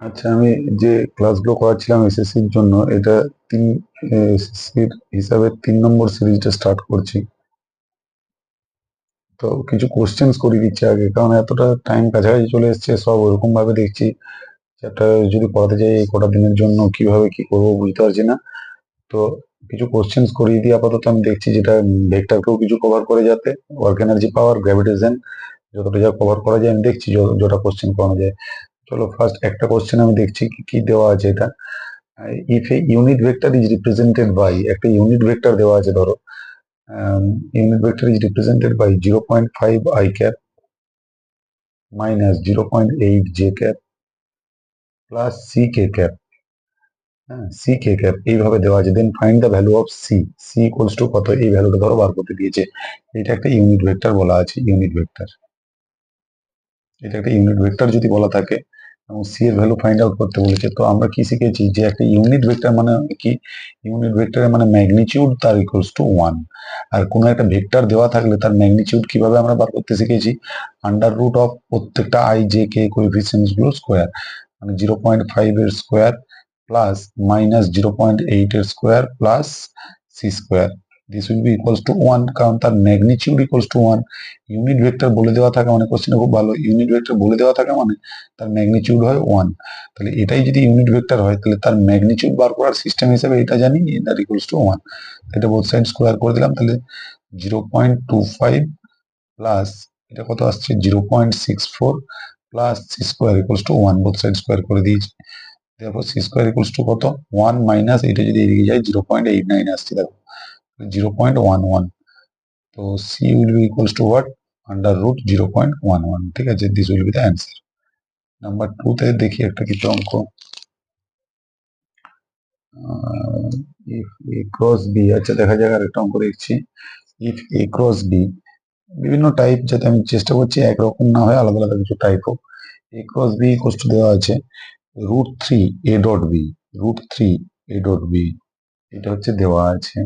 আচ্ছা, আমি যে ক্লাসগুলো করাচ্ছিলাম এসএসসির জন্য, এটা এসএসসির হিসাবে 3 নম্বর সিরিজটা স্টার্ট করছি। তো কিছু কোশ্চেন্স করিয়ে দিচ্ছি আগে, কারণ এতটা টাইম কাছাকাছি চলে এসছে, সব ওরকম ভাবে দেখছি চ্যাপ্টার যদি পড়াতে যাই এই কটা দিনের জন্য কিভাবে কি করবো বুঝতে পারছি না। তো কিছু কোশ্চেন্স করিয়ে দিয়ে আপাতত আমি দেখছি, যেটা ভেক্টরকেও কিছু কভার করে, যাতে ওয়ার্ক এনার্জি পাওয়ার, গ্র্যাভিটেশন যতটা যা কভার করা যায় আমি দেখছি, যতটা কোশ্চেন করানো যায়। চলো ফার্স্ট একটা কোশ্চেন আমি দেখছি কি কি দেওয়া আছে। এটা if a unit vector is represented by, একটা ইউনিট ভেক্টর দেওয়া আছে ধরো, unit vector is represented by 0.5 i cap minus 0.8 j cap plus C K cap. হ্যাঁ, সি কে ক্যাপ এইভাবে দেওয়া আছে। Then find the value of C, C equals to কত, এই ভ্যালুটা ধরো বার করতে দিয়েছে। এটা একটা ইউনিট ভেক্টর বলা আছে, ইউনিট ভেক্টর। এটা একটা ইউনিট ভেক্টর যদি বলা থাকে এবং সি এর ভ্যালু ফাইন্ড আউট করতে বলেছে, তো আমরা কি শিখেছি যে একটা ইউনিট ভেক্টর মানে কি, ইউনিট ভেক্টরের মানে ম্যাগনিটিউড তার ইকুয়ালস টু 1। আর কোনো একটা ভেক্টর দেওয়া থাকলে তার ম্যাগনিটিউড কিভাবে আমরা বার করতে শিখেছি, আন্ডার রুট অফ প্রত্যেকটা আই জে কে কোএফিসিয়েন্টস গুলো স্কোয়ার, মানে 0.5 এর স্কোয়ার প্লাস মাইনাস 0.8 এর square plus C square, this will be equals to 1, কারণ তার magnitude equals to 1। Unit vector বলে দেওয়া থাকে, মানে কোশ্চেনে খুব ভালো, ইউনিট ভেক্টর বলে দেওয়া থাকে মানে তার ম্যাগনিটিউড হয় 1। তাহলে এটাই যদি ইউনিট ভেক্টর হয়, তাহলে তার ম্যাগনিটিউড বার করার সিস্টেম হিসেবে এটা জানি, দ্যাট ইকুয়ালস টু 1। এটা বোথ সাইড স্কোয়ার করে দিলাম, তাহলে 0.25 প্লাস এটা কত আসছে 0.64 plus C square equals to 1, both side square করে দিয়েছি। তারপর সি স্কোয়ার ইকুয়ালস টু কত 1 মাইনাস এটা যদি এদিকে যায় 0.89 আসছে, দেখো 0.11। তো C will be equals to what, under root 0.11। ঠিক আছে, this will be the answer. Number 2 তে দেখি একটা কিছু অঙ্ক। ইফ এ ক্রস বি, আচ্ছা দেখা যাক আরেকটা অঙ্ক দেখছি। ইফ এ ক্রস বি, বিভিন্ন টাইপ, যাতে আমি চেষ্টা করছি একরকম না হয়, আলাদা আলাদা কিছু টাইপ হোক। A cross B equals to দেওয়া আছে √3 A dot B, √3 A dot B, এটা হচ্ছে দেওয়া আছে।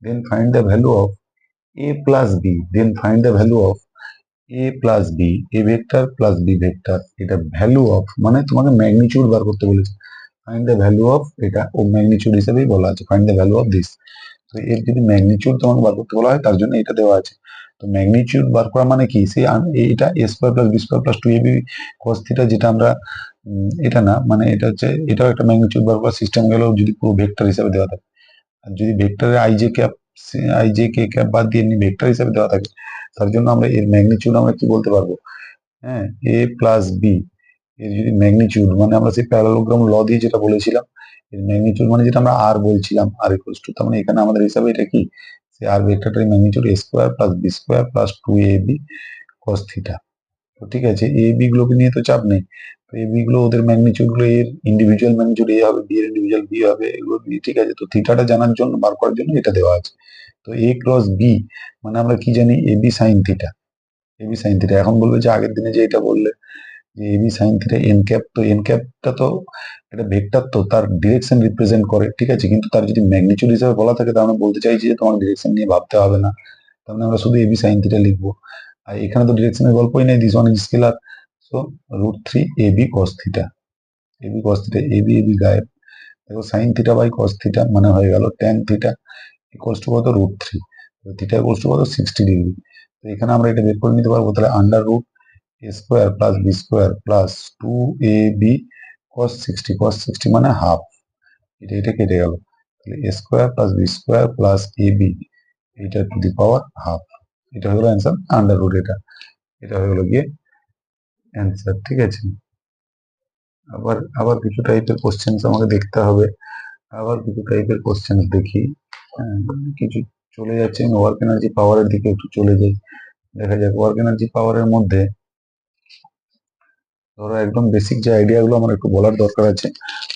Then find the value of A plus B, then find the value of A plus B, A vector plus B vector. এটা value of মানে তোমাকে magnitude বার করতে বলেছে। ফাইন্ড দ্য ভ্যালু অফ, এটা ও ম্যাগনিটিউড হিসেবেই বলা আছে, find the value of this. তো এর যদি ম্যাগনিটিউড তোমাকে বার করতে বলা হয়, তার জন্য এটা দেওয়া আছে। তো ম্যাগনিটিউড বার করা মানে কি, সেই এটা A square plus B square plus 2ab cos theta, যেটা আমরা এটা না, মানে এটা হচ্ছে, এটাও একটা ম্যাগনিটিউড বার করার সিস্টেম গেল যদি পুরো ভেক্টর হিসেবে দেওয়া থাকে। আর যদি ভেক্টরে আই জে কে ক্যাপ বাদ দিয়ে এমনি ভেক্টর হিসেবে দেওয়া থাকে, তার জন্য আমরা এর ম্যাগনিটিউড আমরা কি বলতে পারবো, হ্যাঁ, এ প্লাস বি, এর যদি ম্যাগনিটিউড মানে আমরা সেই প্যারালোগ্রাম ল দিয়ে যেটা বলেছিলাম, এর ম্যাগনিটিউড মানে যেটা আমরা আর বলছিলাম, আর ইকুয়ালস টু, তার মানে এখানে আমাদের হিসাবে এটা কি, সেই আর ভেক্টরটার magnitude A square plus B square plus 2ab cos theta. তো ঠিক আছে, এ বি গুলোকে নিয়ে তো চাপ নেই। তো এ বি গুলো ওদের ম্যাগনিটিউড গুলো, এর ইন্ডিভিজুয়াল ম্যাগনিটিউড এ হবে, বি এর ইন্ডিভিজুয়াল বি হবে, এগুলো ঠিক আছে। তো থিটাটা জানার জন্য, বার করার জন্য এটা দেওয়া আছে। তো এ ক্রস বি মানে আমরা কি জানি, A B sine theta, A B sine theta. এখন বলবে যে আগের দিনে যে এটা বললে যে A B sine theta N cap, তো এন ক্যাপটা তো এটা ভেক্টর, তো তার ডিরেকশন রিপ্রেজেন্ট করে, ঠিক আছে। কিন্তু তার যদি ম্যাগনিটিউড হিসেবে বলা থাকে, তাহলে বলতে চাইছি যে তোমার ডিরেকশন নিয়ে ভাবতে হবে না, তাহলে আমরা শুধু এ বি সাইন থিটা লিখবো। আর এখানে তো ডিরেকশনের গল্পই নেই, this one is scalar. So √3 A B cos theta, A B cos theta, A B গায়েব। দেখো sine theta by cos theta মানে হয়ে গেল ট্যান থিটা ইকুয়ালস টু কত √3, থিটা ইকুয়ালস টু কত 60 ডিগ্রি। তো এখানে আমরা এটা বের করে নিতে পারবো, তাহলে under root A square plus B square plus 2ab cos 60 মানে হাফ, এটা এটা কেটে গেল, তাহলে A square plus B square plus ab, এটা টু দি পাওয়ার হাফ। এটা হলো অ্যান্সার, আন্ডার রুট এটা, এটা হয়ে গেল গিয়ে অ্যান্সার। ঠিক আছে, আবার আবার কিছু টাইপের কোশ্চেন আমাকে দেখতে হবে, আবার কিছু টাইপের কোশ্চেন দেখি। কিছু চলে যাচ্ছে, ওয়ার্ক এনার্জি পাওয়ারের দিকে একটু চলে যাই। দেখা যাক ওয়ার্ক এনার্জি পাওয়ারের মধ্যে, ধরো একদম বেসিক যে আইডিয়া গুলো আমার একটু বলার দরকার আছে।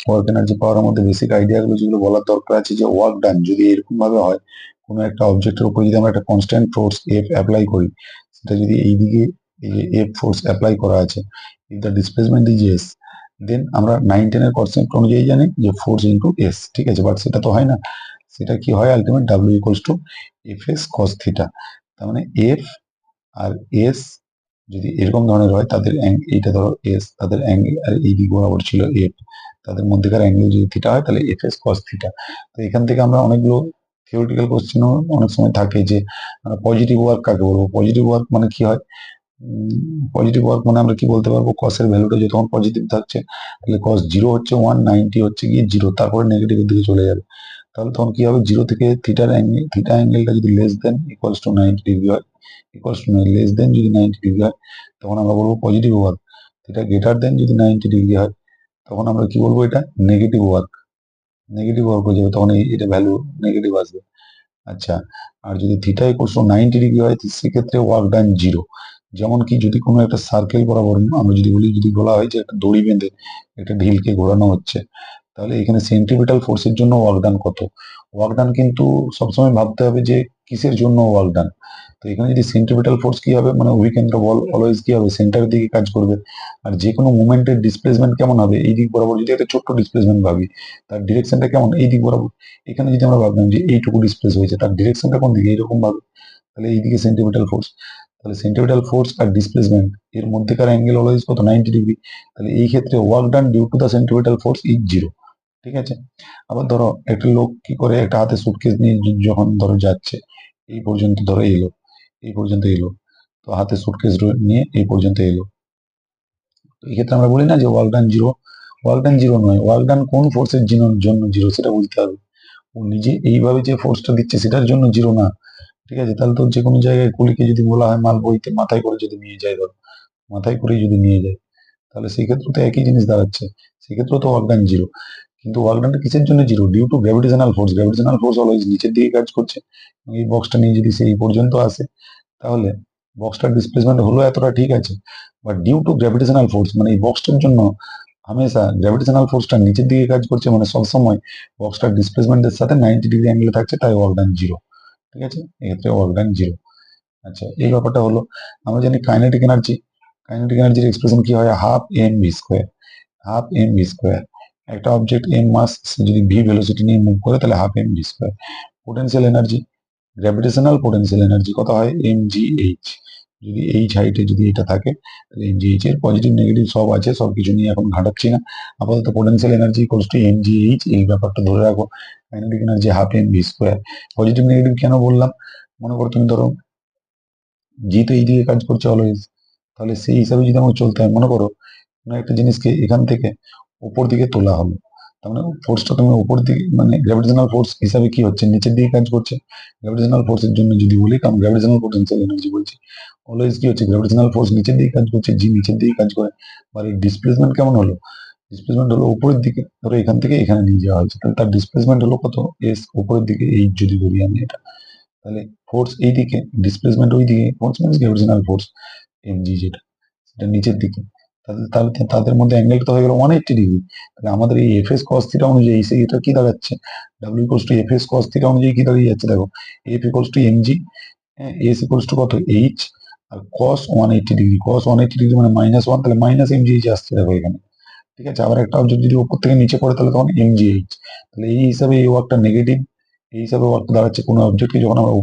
ওয়ার্ক এনার্জি পাওয়ারের মধ্যে বেসিক আইডিয়া গুলো যেগুলো বলার দরকার আছে, যে ওয়ার্ক ডান যদি এরকম ভাবে হয়, কোনো একটা অবজেক্টের উপর যদি আমরা একটা কনস্ট্যান্ট ফোর্স এফ অ্যাপ্লাই করি, সেটা যদি এইদিকে এই যে এফ ফোর্স অ্যাপ্লাই করা আছে, if the displacement is S, then আমরা 9-10 এর কনসেপ্ট অনুযায়ী জানি যে ফোর্স ইন্টু এস, ঠিক আছে। বাট সেটা তো হয় না, সেটা কি হয় ultimate W equals to F S cos theta. তার মানে এফ আর এস যদি এরকম ধরনের হয় তাদের এইটা ধরো এস, তাদের অ্যাঙ্গেল আর এই দিক বরাবর ছিল এফ, তাদের মধ্যেকার অ্যাঙ্গেল যদি থিটা হয় তাহলে এফ এস কস থিটা। তো এখান থেকে আমরা অনেকগুলো থিওরিটিক্যাল কোশ্চেনও অনেক সময় থাকে যে পজিটিভ ওয়ার্ক কাকে বলবো। পজিটিভ ওয়ার্ক মানে কি হয়, পজিটিভ ওয়ার্ক মানে আমরা কি বলতে পারবো, কসের ভ্যালুটা যখন পজিটিভ থাকছে তাহলে কস 0 হচ্ছে 1, 90 হচ্ছে গিয়ে 0, তারপরে নেগেটিভের দিকে চলে যাবে। তাহলে তখন কি হবে, 0 থেকে থিটার অ্যাঙ্গেল, থিটা অ্যাঙ্গেলটা যদি less than equals to 90 degree হয়, ইকুয়ালস টু লেস দেন যদি 90 ডিগ্রি হয় তখন আমরা বলবো positive work. Theta greater than যদি 90 ডিগ্রি হয় তখন আমরা কি বলবো, এটা নেগেটিভ ওয়ার্ক। নেগেটিভ ওয়ার্ক হয়ে যাবে, তখন এটা ভ্যালু নেগেটিভ আসবে। আচ্ছা, আর যদি থিটা ইকুয়ালস টু 90 ডিগ্রি হয় সেক্ষেত্রে ওয়ার্ক ডান 0। যেমন কি যদি কোনো একটা সার্কেল বরাবর আমরা যদি বলি, যদি বলা হয় যে একটা দড়ি বেঁধে একটা ঢিলকে ঘোরানো হচ্ছে, তাহলে এখানে সেন্ট্রিপিটাল ফোর্সের জন্য ওয়ার্ক ডান কত। ওয়ার্ক ডান কিন্তু সবসময় ভাবতে হবে যে কিসের জন্য ওয়ার্ক ডান। তো এখানে যদি সেন্ট্রিপিটাল ফোর্স কি হবে, মানে অভিকেন্দ্র বল অলওয়েজ কি হবে, সেন্টারের দিকে কাজ করবে। আর যে কোনো মুভমেন্টের ডিসপ্লেসমেন্ট কেমন হবে, এই দিক বরাবর যদি একটা ছোট্ট ডিসপ্লেসমেন্ট ভাবি, তার ডিরেকশনটা কেমন, এই দিক বরাবর। এখানে যদি আমরা ভাবলাম যে এইটুকু ডিসপ্লেস হয়েছে, তার ডিরেকশনটা কোন দিকে, এইরকম ভাবে, তাহলে এইদিকে সেন্ট্রিপিটাল ফোর্স। তাহলে সেন্ট্রিপিটাল ফোর্স আর ডিসপ্লেসমেন্ট এর মধ্যেকার অ্যাঙ্গেল অলওয়েজ কত, 90 ডিগ্রি। তাহলে এই ক্ষেত্রে work done due to the centripetal force is 0। ঠিক আছে। আবার ধরো একটা লোক কি করে, একটা হাতে সুটকেস নিয়ে যখন ধরো যাচ্ছে, এই পর্যন্ত ধরো এলো, এই পর্যন্ত এলো, তো হাতে সুটকেস নিয়ে এই পর্যন্ত এলো, তো এই ক্ষেত্রে আমরা বলি না যে ওয়ার্ক ডান 0। ওয়ার্ক ডান 0 নয়, ওয়ার্ক ডান কোন ফোর্সের জন্য 0 সেটা বুঝতে হবে। ও নিজে এইভাবে যে ফোর্সটা দিচ্ছে সেটার জন্য 0 না। ঠিক আছে, তাহলে তো যে কোনো জায়গায় কুলিকে যদি বলা হয় মাল বইতে মাথায় করে যদি নিয়ে যায়, ধরো মাথায় করে যদি নিয়ে যায়, তাহলে সেই ক্ষেত্রে তো একই জিনিস দাঁড়াচ্ছে, সেক্ষেত্রে তো ওয়ার্ক ডান 0। কিন্তু ওয়ার্ক ডানটা কিসের জন্য 0, due to gravitational force. Gravitational force always নিচের দিকে কাজ করছে। এই বক্সটা নিয়ে যদি সেই পর্যন্ত আসে তাহলে বক্সটার ডিসপ্লেসমেন্ট হলো এতটা, ঠিক আছে, but due to gravitational force মানে এই বক্সটার জন্য হামেশা গ্র্যাভিটেশনাল ফোর্সটা নিচের দিকে কাজ করছে, মানে সবসময় বক্সটার ডিসপ্লেসমেন্টের সাথে 90 ডিগ্রি অ্যাঙ্গেলে থাকছে, তাই ওয়ার্ক ডান 0। ঠিক আছে, এক্ষেত্রে ওয়ার্ক ডান 0। আচ্ছা, এই ব্যাপারটা হলো। আমরা জানি কাইনেটিক এনার্জি, কাইনেটিক এনার্জির এক্সপ্রেশন কি হয়, half M V square. Half M V square, একটা অবজেক্ট এম মাস যদি ভি ভেলোসিটি নিয়ে মুভ করে তাহলে half M V square. Potential energy, gravitational potential energy কত হয়, এম জি এইচ। যদি এইচ হাইটে যদি এটা থাকে তাহলে এম জি এইচ, এর পজিটিভ নেগেটিভ সব আছে, সব কিছু নিয়ে এখন ঘাটাচ্ছি না। আপাতত potential energy equals to M G H, এই ব্যাপারটা ধরে রাখো। Kinetic energy half M V square. Positive negative কেন বললাম, মনে করো তুমি ধরো জি তো এই দিকে কাজ করছে অলওয়েজ, তাহলে সেই হিসাবে যদি আমাকে চলতে হয়, মনে করো কোনো একটা জিনিসকে এখান থেকে উপর দিকে তোলা হলো, তার মানে ফোর্সটা তুমি উপর দিকে, মানে গ্র্যাভিটেশনাল ফোর্স হিসাবে কি হচ্ছে, নিচের দিকে কাজ করছে। গ্র্যাভিটেশনাল ফোর্সের জন্য যদি বলি, কারণ গ্র্যাভিটেশনাল পোটেনশিয়াল এনার্জি বলছি, অলওয়েজ কি হচ্ছে, গ্র্যাভিটেশনাল ফোর্স নিচের দিকে কাজ করছে, জি নিচের দিকে কাজ করে। আর এই ডিসপ্লেসমেন্ট কেমন হলো, ডিসপ্লেসমেন্ট হলো উপরের দিকে, ধরো এখান থেকে এখানে নিয়ে যাওয়া হয়েছে, তাহলে তার ডিসপ্লেসমেন্ট হলো কত, এস, উপরের দিকে এই যদি বলি আমি এটা, তাহলে ফোর্স এইদিকে, ডিসপ্লেসমেন্ট ওইদিকে, force means gravitational force MG যেটা, সেটা নিচের দিকে। তাহলে তাহলে তো তাদের মধ্যে অ্যাঙ্গেলটা হয়ে গেল 180 ডিগ্রি। তাহলে আমাদের এই এফ এস কস থিটা অনুযায়ী এটা কি দাঁড়াচ্ছে, W equals to F S cos theta অনুযায়ী কি দাঁড়িয়ে যাচ্ছে, দেখো F equals two MG, S equals to কত, এইচ, আর কস 180 ডিগ্রি, কস 180 ডিগ্রি মানে -1, তাহলে মাইনাস এমজি এইচ আসছে দেখো এখানে। ঠিক আছে, আবার একটা অবজেক্ট যদি উপর থেকে নিচে পড়ে তাহলে তখন এমজি এইচ। তাহলে এই হিসাবে এই ওয়ার্কটা নেগেটিভ, এই হিসাবে ওয়ার্কটা দাঁড়াচ্ছে কোনো অবজেক্টকে যখন আমরা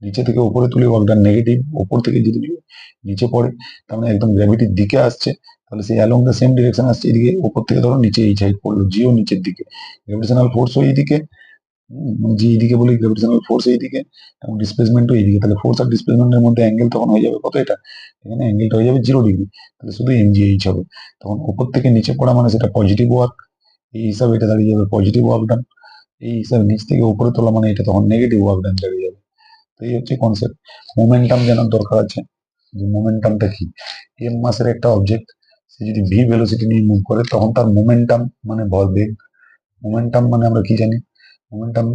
নিচে থেকে উপরে তুলি ওয়ার্কটা নেগেটিভ, উপর থেকে যদি নিচে পড়ে তার মানে একদম গ্র্যাভিটির দিকে আসছে, তাহলে সেই অ্যালং দ্য সেম ডিরেকশন আসছে, এদিকে উপর থেকে ধরো নিচে এই সাইড পড়লো, জিও নিচের দিকে, গ্র্যাভিটেশনাল ফোর্সও এইদিকে, জি এইদিকে বলি, গ্র্যাভিটেশনাল ফোর্স এইদিকে এবং ডিসপ্লেসমেন্টও এইদিকে, তাহলে ফোর্স আর ডিসপ্লেসমেন্টের মধ্যে অ্যাঙ্গেল তখন হয়ে যাবে কত, এটা এখানে অ্যাঙ্গেলটা হয়ে যাবে 0 ডিগ্রি। তাহলে শুধু এমজিএইচ হবে, তখন উপর থেকে নিচে পড়া মানে সেটা পজিটিভ ওয়ার্ক, এই হিসাবে এটা দাঁড়িয়ে যাবে পজিটিভ ওয়ার্ক ডান। এই হিসাবে নিচ থেকে উপরে তোলা মানে এটা তখন নেগেটিভ ওয়ার্ক ডান দাঁড়িয়ে যাবে। তো এই হচ্ছে কনসেপ্ট। মোমেন্টাম জানার দরকার আছে, যে মোমেন্টামটা কি। এম মাসের একটা অবজেক্ট সে যদি ভি ভেলোসিটি নিয়ে মুভ করে তখন তার মোমেন্টাম মানে ভরবেগ। মোমেন্টাম মানে আমরা কি জানি, মোমেন্টাম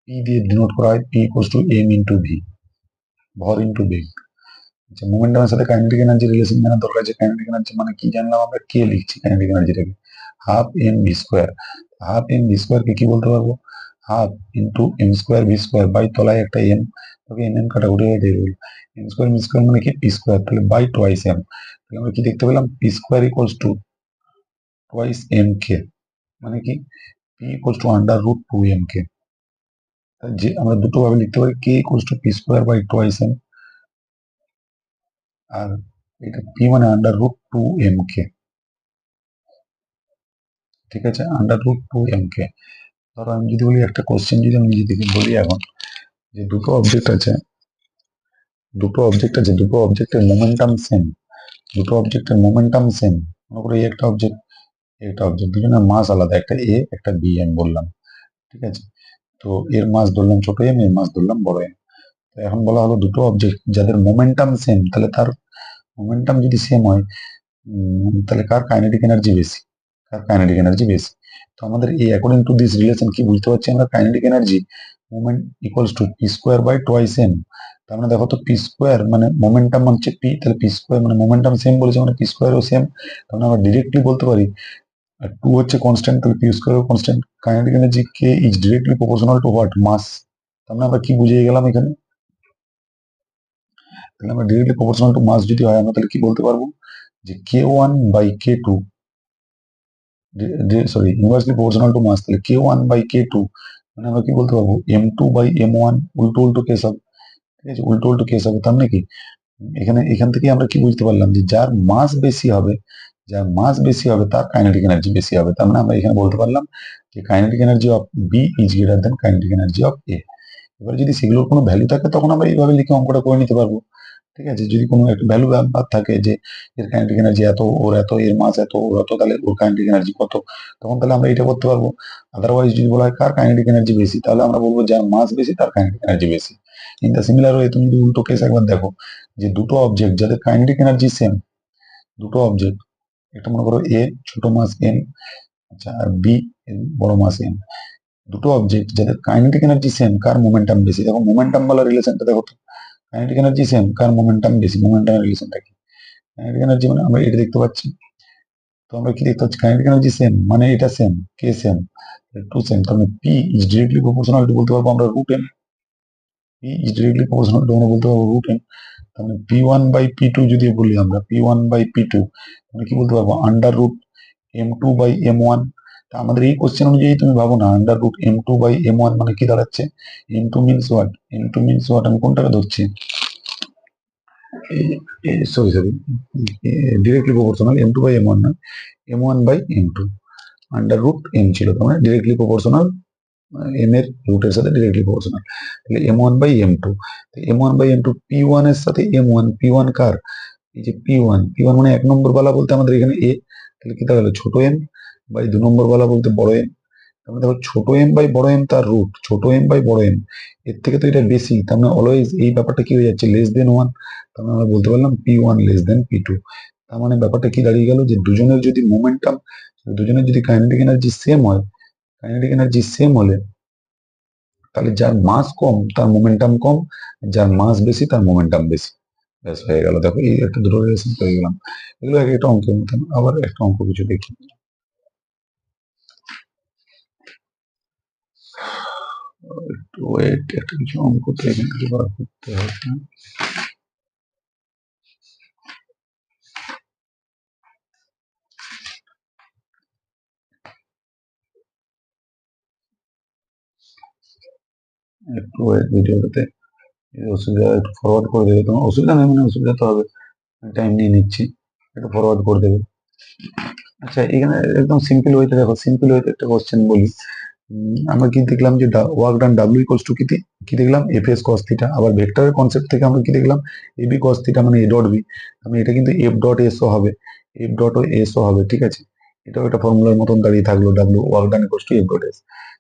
পি দিয়ে ডিনোট করা হয়, P equals to M into V, ভর ইন্টু বেগ। আচ্ছা, মোমেন্টামের সাথে কাইনেটিক এনার্জি রিলেশন জানার দরকার আছে। কাইনেটিক এনার্জি মানে কি জানলাম আমরা, কে লিখছি কাইনেটিক এনার্জিটাকে, half M V square. Half M V square কে কি বলতে পারবো, half into M square V square, by তলায় একটা এম, তবে এম এম কাটাকুটি হয়ে দিয়ে দিল, এম স্কোয়ার ভি স্কোয়ার মানে কি পি স্কোয়ার, তাহলে বাই টোয়াইস এম। তাহলে আমরা কি দেখতে পেলাম, P square equals to twice M K, মানে কি P equals to under root 2 M K. যে আমরা দুটো ভাবে লিখতে পারি, K equals to P square by twice M, আর এটা পি মানে √2m_k, ঠিক আছে, √2m_k। ধরো আমি যদি বলি একটা কোশ্চেন যদি আমি নিজে থেকে বলি এখন, যে দুটো অবজেক্টের মোমেন্টাম সেম, মনে করো এই একটা অবজেক্ট, দুজনের মাস আলাদা, একটা এ একটা বি আমি বললাম, ঠিক আছে। তো এর মাস ধরলাম ছোট এম, এর মাস ধরলাম বড় এম। তো এখন বলা হলো দুটো অবজেক্ট যাদের মোমেন্টাম সেম, তাহলে তার মোমেন্টাম যদি সেম হয়, তাহলে কার কাইনেটিক এনার্জি বেশি। তো আমাদের এই অ্যাকর্ডিং টু দিস রিলেশন কি বুঝতে পারছি আমরা, kinetic energy moment equals to P square by twice M. তার মানে দেখো তো, পি স্কোয়ার মানে মোমেন্টাম হচ্ছে পি, তাহলে পি স্কোয়ার মানে মোমেন্টাম সেম বলেছে, মানে পি স্কোয়ারও সেম। তার মানে আমরা ডিরেক্টলি বলতে পারি, আর টু হচ্ছে কনস্ট্যান্ট, তাহলে পি স্কোয়ারও constant. Kinetic energy K is directly proportional to what, mass. তার মানে আমরা কি বুঝিয়ে গেলাম এখানে, তাহলে আমরা ডিরেক্টলি প্রপোর্শনাল টু মাস যদি হয়, আমরা তাহলে কি বলতে পারবো, যে k1/k2, sorry, inversely proportional to mass, তাহলে k1/k2 মানে আমরা কি বলতে পারবো, m2/m1, উল্টো উল্টো কেস হবে, ঠিক আছে, উল্টো উল্টো কেস হবে। তার মানে কি, এখান থেকে আমরা কি বুঝতে পারলাম, যে যার মাস বেশি হবে তার কাইনেটিক এনার্জি বেশি হবে। তার মানে আমরা এখানে বলতে পারলাম যে kinetic energy of B is greater than kinetic energy of A. এবার যদি সেগুলোর কোনো ভ্যালু থাকে, তখন আমরা এইভাবে লিখে অঙ্কটা করে নিতে পারবো, ঠিক আছে। যদি কোনো একটা ভ্যালু ব্যাপার থাকে, যে এর কাইনেটিক এনার্জি এত, ওর এত, এর মাস এত, ওর এত, তাহলে ওর কাইনেটিক এনার্জি কত, তখন তাহলে আমরা এটা করতে পারবো। আদারওয়াইজ যদি বলা হয় কার কাইনেটিক এনার্জি বেশি, তাহলে আমরা বলবো যার মাস বেশি তার কাইনেটিক এনার্জি বেশি। ইন দ্য সিমিলার ওয়ে তুমি যদি উল্টো কেস একবার দেখো, যে দুটো অবজেক্ট যাদের কাইনেটিক এনার্জি সেম, দুটো অবজেক্ট, একটা মনে করো এ ছোট মাস এম, আচ্ছা, আর বি বড় মাস এম, দুটো অবজেক্ট যাদের কাইনেটিক এনার্জি সেম, কার মোমেন্টাম বেশি, দেখো মোমেন্টাম বলা রিলেশনটা দেখো তো, কাইনেটিক এনার্জি সেম, কার মোমেন্টাম বেশি, মোমেন্টামের রিলেশনটা কি, কাইনেটিক এনার্জি মানে আমরা এটা দেখতে পাচ্ছি। তো আমরা কি দেখতে পাচ্ছি, কাইনেটিক এনার্জি সেম মানে এটা same, K same, to same, তার মানে P is directly proportional two বলতে পারবো আমরা √m, P is directly proportional two আমরা বলতে পারবো √m। তার মানে p1/p2 যদি বলি আমরা, p1/p2 মানে কি বলতে পারবো, √m2/m1। তা আমাদের এই কোশ্চেন অনুযায়ী তুমি ভাবো না, √m2/m1 মানে কি দাঁড়াচ্ছে, m2 মিনস হোয়াট, আমি কোনটাকে ধরছি, সরি, ডিরেক্টলি প্রপোর্শনাল, m2/m1 না, m1/m2, √m ছিল, তার মানে ডিরেক্টলি প্রপোর্শনাল, এম এর রুটের সাথে ডিরেক্টলি প্রপোর্শনাল, তাহলে m1/m2, m1/m2 p1 এর সাথে m1, p1 কার, এই যে p1 মানে 1 নম্বর বালা বলতে আমাদের এখানে এ, তাহলে কি দাঁড়ালো, ছোট এম বাই 2 নম্বর বালা বলতে বড় এম। তার মানে দেখো, ছোট এম বাই বড় এম তার রুট, ছোট এম বাই বড় এম, এর থেকে তো এটা বেশি, তার মানে অলওয়েজ এই ব্যাপারটা কি হয়ে যাচ্ছে, লেস দেন 1। তার মানে আমরা বলতে পারলাম p1 লেস দেন p2। তার মানে ব্যাপারটা কি দাঁড়িয়ে গেল, যে দুজনের যদি কাইনেটিক এনার্জি সেম হলে, তাহলে যার মাস কম তার মোমেন্টাম কম, যার মাস বেশি তার মোমেন্টাম বেশি। ব্যাস হয়ে গেল, দেখো এই একটা দুটো রিলেশন পেয়ে গেলাম। এগুলো এক একটা অঙ্কের মতন। আবার একটা অঙ্ক কিছু দেখি, একটু ওয়েট, একটা কিছু অঙ্ক তো এখান থেকে বার করতে হবে। একটু ওয়েট, ভিডিওটাতে অসুবিধা একটু ফরওয়ার্ড করে দেবে, তোমার অসুবিধা নেই, মানে অসুবিধা তো হবে, টাইম নিয়ে নিচ্ছি, একটু ফরওয়ার্ড করে দেবে। আচ্ছা, এখানে একদম সিম্পল ওয়েতে দেখো, সিম্পল ওয়েতে একটা কোশ্চেন বলি। আমরা কি দেখলাম, যে work done W equals two কি দেখলাম, এফ এস কস থিটা। আবার ভেক্টরের কনসেপ্ট থেকে আমরা কি দেখলাম, এ বি কস থিটা মানে এ ডট বি, মানে এটা কিন্তু এফ ডট এস ও হবে, এফ ডট ও এস ও হবে, ঠিক আছে। এটাও একটা ফর্মুলার মতন দাঁড়িয়ে থাকলো, W work done equals to F dot S.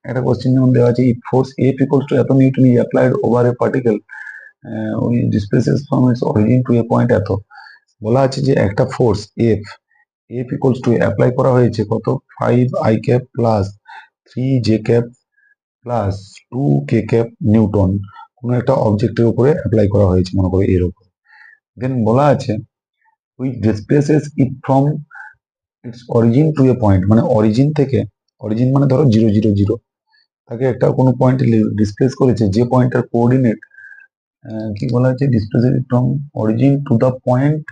একটা কোশ্চেন যেমন দেওয়া আছে, ফোর্স এফ ইকুয়ালস টু এত newton is applied over a particle displaces from its origin to a point এত। বলা আছে যে একটা force F equals to apply করা হয়েছে কত, 5i cap plus 3j cap plus 2k cap Newton, কোনো একটা অবজেক্টের উপরে অ্যাপ্লাই করা হয়েছে, মনে করো এর উপর। দেন বলা আছে which displaces it from its origin to a point, মানে অরিজিন মানে ধরো 0 0 0, তাকে একটা কোনো পয়েন্টে ডিসপ্লেস করেছে, যে পয়েন্টের কোঅর্ডিনেট কি বলা আছে, displaces from origin to the point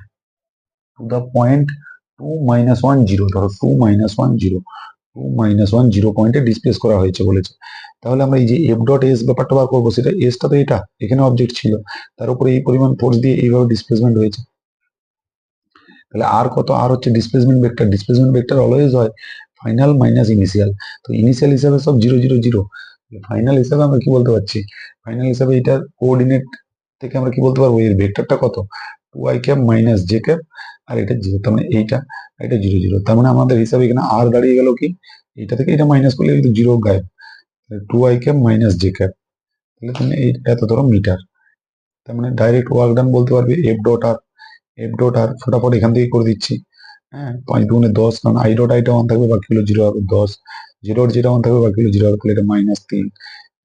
2 - 1 0, ধরো 2 - 1 0 পয়েন্টে ডিসপ্লেস করা হয়েছে বলেছে। তাহলে আমরা এই যে এফ ডট এস ব্যাপারটা বার করবো, সেটা এসটা তো এটা এখানে অবজেক্ট ছিল, তার উপরে এই পরিমাণ ফোর্স দিয়ে এইভাবে ডিসপ্লেসমেন্ট হয়েছে, তাহলে আর কত, আর হচ্ছে displacement vector. Displacement vector always হয় ফাইনাল মাইনাস ইনিশিয়াল। তো ইনিশিয়াল হিসাবে সব 0 0 0, ফাইনাল হিসাবে আমরা কি বলতে পারছি, ফাইনাল হিসাবে এটার কোঅর্ডিনেট থেকে আমরা কি বলতে পারবো, এর ভেক্টরটা কত, 2i ক্যাপ মাইনাস জে ক্যাপ, আর এটা 0, তার মানে এইটা, এটা 0 0, তার মানে আমাদের হিসাবে এখানে আর দাঁড়িয়ে গেল কি, এটা থেকে এটা মাইনাস করলে কিন্তু 0 গায়েব, 2i ক্যাপ মাইনাস জে ক্যাপ, তাহলে তুমি এই এত ধরো মিটার। তার মানে ডাইরেক্ট ওয়ার্ক ডান বলতে পারবে এফ ডট আর ফটাফট এখান থেকে করে দিচ্ছি। হ্যাঁ, 5 × 10, কারণ আই ডট আইটা 1 থাকবে, বাকি হলো 0 হবে 10, 0 যেটা 1 থাকবে বাকি হলো 0 হবে, তাহলে এটা -3,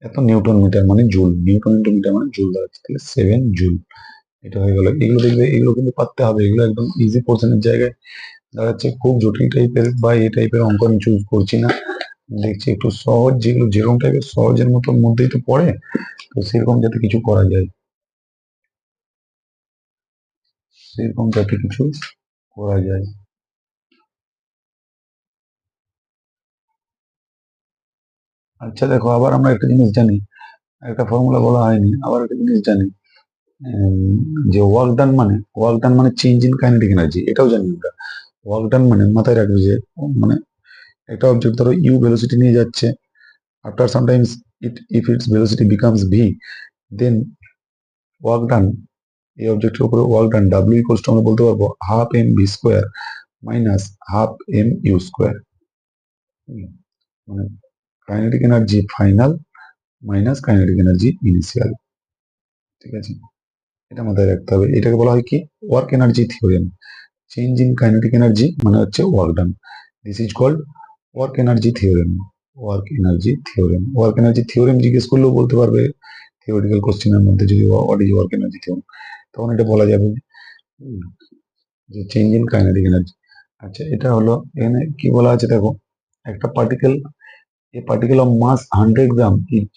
এত নিউটন মিটার মানে জুল, নিউটন ইন্টু মিটার মানে জুল দাঁড়াচ্ছে, তাহলে 7 জুল। এটা হয়ে গেল। এগুলো দেখবে, এগুলো কিন্তু পারতে হবে, এগুলো একদম ইজি পোর্শনের জায়গায় দাঁড়াচ্ছে। খুব জটিল টাইপের বা এই টাইপের অঙ্ক আমি চুজ করছি না, দেখছি একটু সহজ, যেগুলো যেরকম টাইপের সহজের মধ্যেই তো পড়ে, তো সেরকম যাতে কিছু করা যায়, সেরকম যাতে কিছু করা যায়। আচ্ছা দেখো, আবার আমরা একটা জিনিস জানি, একটা ফর্মুলা বলা হয়নি, আবার একটা জিনিস জানি, উম, যে ওয়ার্ক ডান মানে চেঞ্জ ইন কাইনেটিক এনার্জি, এটাও জানি আমরা। ওয়ার্ক ডান মানে মাথায় রাখবে যে, মানে একটা অবজেক্ট ধরো ইউ ভেলোসিটি নিয়ে যাচ্ছে, after sometimes if its velocity becomes V, then work done, এই অবজেক্টের উপরে work done W equals to আমরা বলতে পারবো half M V square minus half M U square. মানে kinetic energy final minus kinetic energy initial. ঠিক আছে, এটা মাথায় রাখতে হবে। এটাকে বলা হয় কি, work energy theorem. Change in kinetic energy মানে হচ্ছে work done, this is called work energy theorem. Work energy theorem জিজ্ঞেস করলেও বলতে পারবে থিওরিটিক্যাল কোশ্চেনের মধ্যে, যদি what is work energy theorem, তখন এটা বলা যাবে যে চেঞ্জ ইন কাইনেটিক এনার্জি। আচ্ছা, এটা হলো, এখানে কি বলা আছে দেখো, একটা particle, a particle of mass 100 gram each,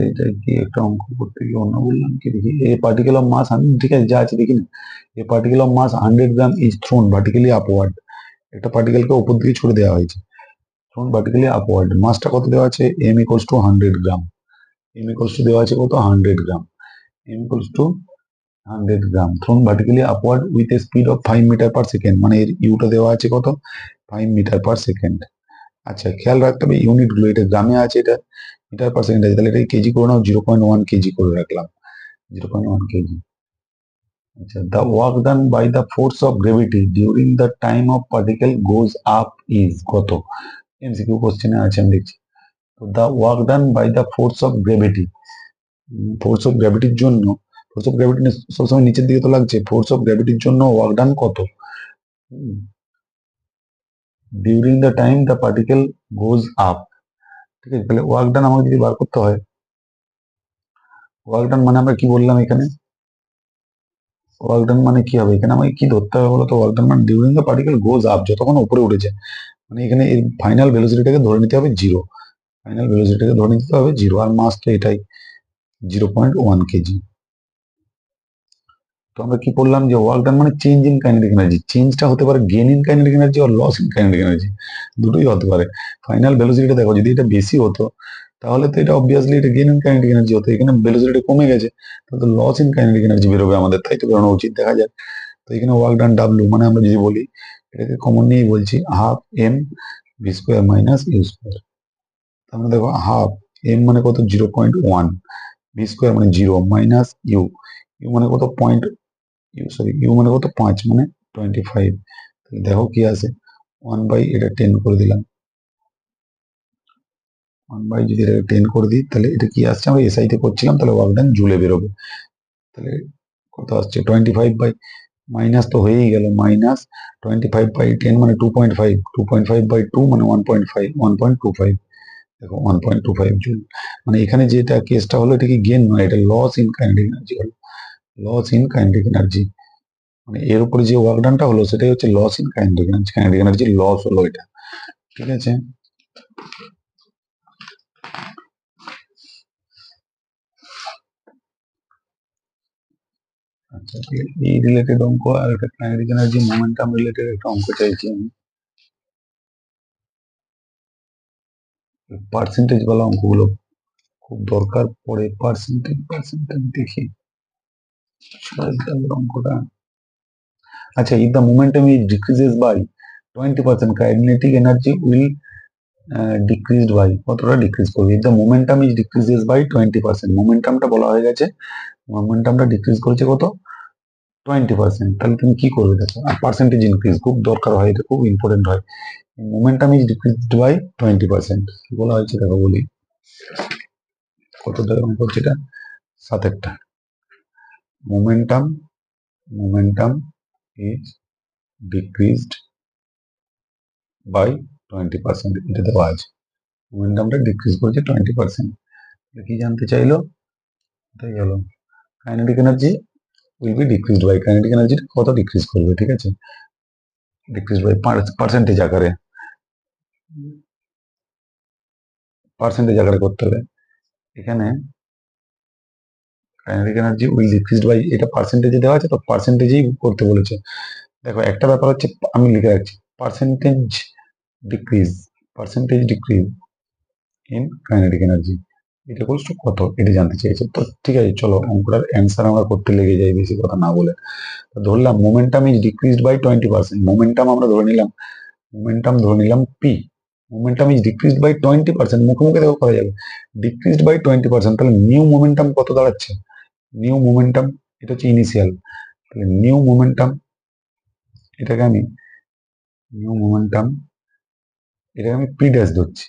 এটা কি একটা অঙ্ক করতে গিয়ে অন্য বললাম কি, দেখি, এ পার্টিকেল অফ মাস, ঠিক আছে যা আছে দেখি না, a particle of mass 100 gram is thrown vertically upward. একটা পার্টিকেলকে উপর দিকে ছুড়ে দেওয়া হয়েছে, থ্রোন ভার্টিক্যালি আপওয়ার্ড, মাসটা কত দেওয়া আছে, M equals to 100 gram, M equals to দেওয়া আছে কত, 100 gram, M equals to 100 gram, thrown vertically upward with a speed of 5 metre per second, মানে এর ইউটা দেওয়া আছে কত, 5 মিটার পার সেকেন্ড। আচ্ছা, খেয়াল রাখতে হবে ইউনিট গুলো, এটা গ্রামে আছে, এটা মিটার পার সেকেন্ড আছে, তাহলে এটা কেজি করে নাও, 0.1 কেজি করে রাখলাম, 0.1 কেজি। আচ্ছা, the work done by the force of gravity during the time of particle goes up is কত, এমসিকিউ কোশ্চেনে আছে আমি দেখছি। তো the work done by the force of gravity, force of গ্র্যাভিটির জন্য, ফোর্স অফ গ্র্যাভিটি সবসময় নিচের দিকে তো লাগছে, ফোর্স অফ গ্র্যাভিটির জন্য ওয়ার্ক ডান কত, during the time the particle goes up. ঠিক আছে, তাহলে ওয়ার্ক ডান আমাকে যদি বার করতে হয়, ওয়ার্ক ডান মানে আমরা কি বললাম এখানে, ওয়ার্ক ডান মানে কি হবে, এখানে আমাকে কি ধরতে হবে বলতো, ওয়ার্ক ডান মানে during the particle goes up, যতক্ষণ উপরে উঠেছে, মানে এখানে এর ফাইনাল ভেলোসিটিটাকে ধরে নিতে হবে 0, ফাইনাল ভেলোসিটিটাকে ধরে নিতে হবে 0, আর মাস তো এটাই 0.1 কেজি। তো আমরা কি বললাম যে ওয়ার্ক ডান মানে চেঞ্জ ইন কাইনেটিক এনার্জি, চেঞ্জটা হতে পারে গেইন ইন কাইনেটিক এনার্জি আর লস ইন কাইনেটিক এনার্জি, দুটোই হতে পারে। ফাইনাল ভেলোসিটিটা দেখো, যদি এটা বেশি হতো তাহলে তো এটা অবভিয়াসলি এটা গেইন ইন কাইনেটিক এনার্জি হতো, এখানে ভেলোসিটি কমে গেছে, তাহলে তো লস ইন কাইনেটিক এনার্জি বেরোবে আমাদের, তাই তো বেরোনো উচিত, দেখা যাক। তো এখানে ওয়ার্ক ডান ডাব্লিউ মানে আমরা যদি বলি, এটাকে কমন নিয়েই বলছি, half M V square minus U square. তার মানে দেখো, হাফ এম মানে কত, 0.1, ভি স্কোয়ার মানে 0 মাইনাস ইউ, ইউ মানে কত, ইউ মানে কত, 5 মানে 25, দেখো কি আছে, 1 বাই এটা 10 করে দিলাম, 1 বাই যদি এটাকে 10 করে দিই, তাহলে এটা কি আসছে, আমরা এসআই তে করছিলাম, তাহলে ওয়ার্ক ডান জুলে বেরোবে, তাহলে কত আসছে, 25 বাই, মাইনাস তো হয়েই গেল, মাইনাস 25/10 মানে 2.5, 2.5/2 মানে 1.5, 1.25, দেখো 1.25 জুল। মানে এখানে যেটা কেসটা হলো, এটা কি গেন নয়, এটা লস ইন কাইনেটিক এনার্জি হলো, লস ইন কাইনেটিক এনার্জি, মানে এর উপরে যে ওয়ার্ক ডানটা হলো সেটাই হচ্ছে loss in kinetic energy, kinetic energy loss হলো এটা। ঠিক আছে, আচ্ছা, এই রিলেটেড অঙ্ক আর একটা কাইনেটিক এনার্জি মোমেন্টাম রিলেটেড একটা অঙ্ক চাইছি আমি, পার্সেন্টেজ বলা অঙ্কগুলো খুব দরকার পড়ে পার্সেন্টেজ দেখি অঙ্কটা। আচ্ছা, if the momentum is decreases by 20%, kinetic energy will decreased by কতটা ডিক্রিজ করবে? if the momentum is decreases by 20%, মোমেন্টামটা বলা হয়ে গেছে, মোমেন্টামটা ডিক্রিজ করেছে কত? 20%। তাহলে তুমি কি করবে দেখো, আর পার্সেন্টেজ ইনক্রিজ খুব দরকার হয়, এটা খুব ইম্পর্টেন্ট হয়। মোমেন্টাম ইজ ডিক্রিজড বাই 20%, কি বলা হয়েছে দেখো বলি, কত ধরে অঙ্ক হচ্ছে এটা? 7টা। মোমেন্টাম ইজ ডিক্রিজড বাই 20%, এটা দেওয়া আছে। মোমেন্টামটা ডিক্রিজ করেছে 20%। কি জানতে চাইলো? তাই গেল kinetic energy will be decreased by, kinetic energy কত ডিক্রিজ করবে, ঠিক আছে, ডিক্রিজ বাই পার্সেন্টেজ আকারে করতে হবে। এখানে kinetic energy will decreased by, এটা পার্সেন্টেজে দেওয়া আছে, তো পার্সেন্টেজেই করতে বলেছে। দেখো একটা ব্যাপার হচ্ছে, আমি লিখে রাখছি, percentage decrease in kinetic energy এটা ইকুয়ালস টু কত, এটা জানতে চেয়েছে। তো ঠিক আছে, চলো অঙ্কটার অ্যান্সার আমরা করতে লেগে যাই বেশি কথা না বলে। ধরলাম momentum is decreased by 20%, momentum আমরা ধরে নিলাম P, momentum is decreased by 20%, মুখে মুখে দেখো করা যাবে, ডিক্রিজড বাই 20%, তাহলে নিউ মোমেন্টাম কত দাঁড়াচ্ছে? নিউ মোমেন্টাম এটা হচ্ছে ইনিশিয়াল, তাহলে নিউ মোমেন্টাম এটাকে আমি পি ড্যাশ ধরছি।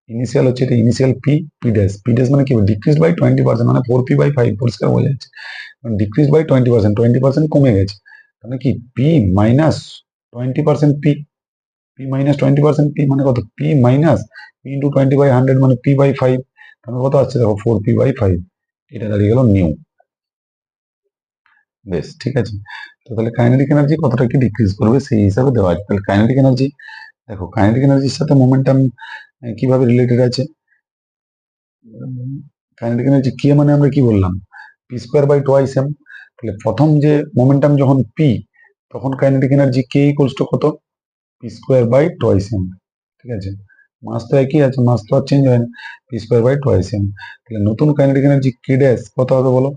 ইনিশিয়াল হচ্ছে এটা, ইনিশিয়াল পি ড্যাশ মানে কি, ডিক্রিজ বাই 20%, মানে 4p/5, পরিষ্কার বোঝা যাচ্ছে, ডিক্রিজ বাই 20% কমে গেছে, তাহলে কি P minus 20% P minus 20% P মানে কত? পি মাইনাস পি ইন্টু 20/100 মানে p/5, তাহলে কত আসছে দেখো 4p/5, এটা দাঁড়িয়ে গেল নিউ। বেশ, ঠিক আছে। তো তাহলে কাইনেটিক এনার্জি কতটা কি ডিক্রিজ করবে সেই হিসাবে দেওয়া আছে। তাহলে কাইনেটিক এনার্জি, দেখো কাইনেটিক এনার্জির সাথে মোমেন্টাম কিভাবে রিলেটেড আছে? কাইনেটিক এনার্জি কে মানে আমরা কি বললাম? p²/2m। তাহলে প্রথম যে মোমেন্টাম যখন পি, তখন kinetic energy K equals to কত? p²/2m, ঠিক আছে। মাস তো একই আছে, মাস তো আর চেঞ্জ হয় না, p²/2m। তাহলে নতুন কাইনেটিক এনার্জি কে ড্যাশ কত হবে বলো?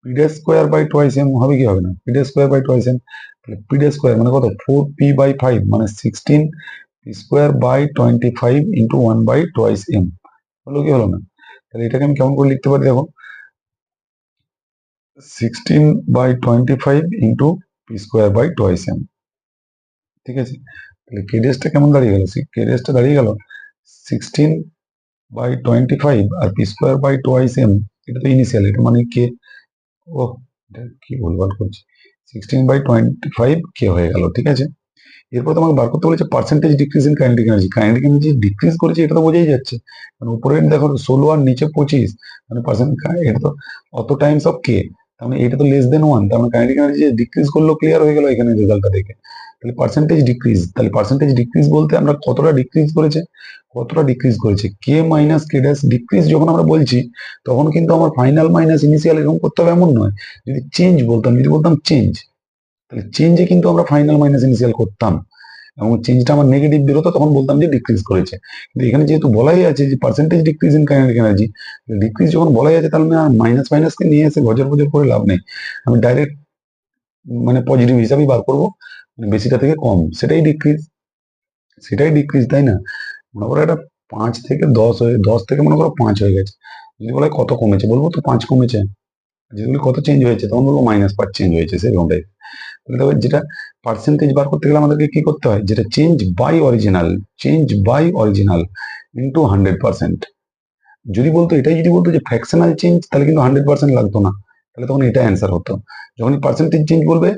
p²/2m হবে কি হবে না? p²/2m, তাহলে p² মানে কত? 4p/5 মানে 16 p²/25 ইন্টু 1/2m, হলো কি হলো না? তাহলে এটাকে আমি কেমন করে লিখতে পারি দেখো, 16/25 ইন্টু p²/2m, ঠিক আছে। তাহলে কে ড্যাশটা কেমন দাঁড়িয়ে গেল? কে ড্যাশটা দাঁড়িয়ে গেল 16/25 আর p²/2m, এটা তো ইনিশিয়াল, এটা মানে কে, ও কি ভুলভাল করছি, 16/25 কে হয়ে গেল, ঠিক আছে। এরপর তোমাকে বার করতে বলেছে percentage decrease in kinetic energy decrease করেছে, এটা তো বোঝাই যাচ্ছে, মানে উপরে দেখো 16 আর নিচে 25, মানে পার্সেন্ট, এটা তো অত টাইমস অফ কে, তার মানে এটা তো লেস দেন 1, তার মানে কাইনেটিক এনার্জি ডিক্রিজ করলো, ক্লিয়ার হয়ে গেল এখানে রেজাল্টটা দেখে। তাহলে পার্সেন্টেজ ডিক্রিজ, তাহলে পার্সেন্টেজ ডিক্রিজ বলতে আমরা কতটা ডিক্রিজ করেছে, কে মাইনাস কে ড্যাশ। ডিক্রিজ যখন আমরা বলছি তখন কিন্তু আমার ফাইনাল মাইনাস ইনিশিয়াল এরকম করতে হবে এমন নয়, যদি চেঞ্জ বলতাম, যদি বলতাম চেঞ্জ, তাহলে চেঞ্জে কিন্তু আমরা ফাইনাল মাইনাস ইনিশিয়াল করতাম, এবং চেঞ্জটা আমার নেগেটিভ বেরোতো, তখন বলতাম যে ডিক্রিজ করেছে। কিন্তু এখানে যেহেতু বলাই আছে যে percentage decrease in kinetic energy, decrease যখন বলাই আছে, তাহলে মাইনাস মাইনাসকে নিয়ে এসে গজর গজর করে লাভ নেই, আমি ডাইরেক্ট মানে পজিটিভ হিসাবেই বার করবো, মানে বেশিটা থেকে কম, সেটাই ডিক্রিজ, তাই না? মনে করো এটা 5 থেকে 10 হয়ে, 10 থেকে মনে করো 5 হয়ে গেছে, যদি বলে কত কমেছে, বলবো তো 5 কমেছে, যেগুলি কত চেঞ্জ হয়েছে তখন বলবো -5 চেঞ্জ হয়েছে, সেরকম টাইপ। তাহলে যেটা পার্সেন্টেজ বার করতে গেলে আমাদেরকে কি করতে হয়, যেটা চেঞ্জ বাই অরিজিনাল ইন্টু 100%। যদি বলতো এটাই, যদি বলতো যে ফ্র্যাকশনাল চেঞ্জ, তাহলে কিন্তু 100% লাগতো না, তাহলে তখন এটা অ্যান্সার হতো। যখনই পার্সেন্টেজ চেঞ্জ বলবে,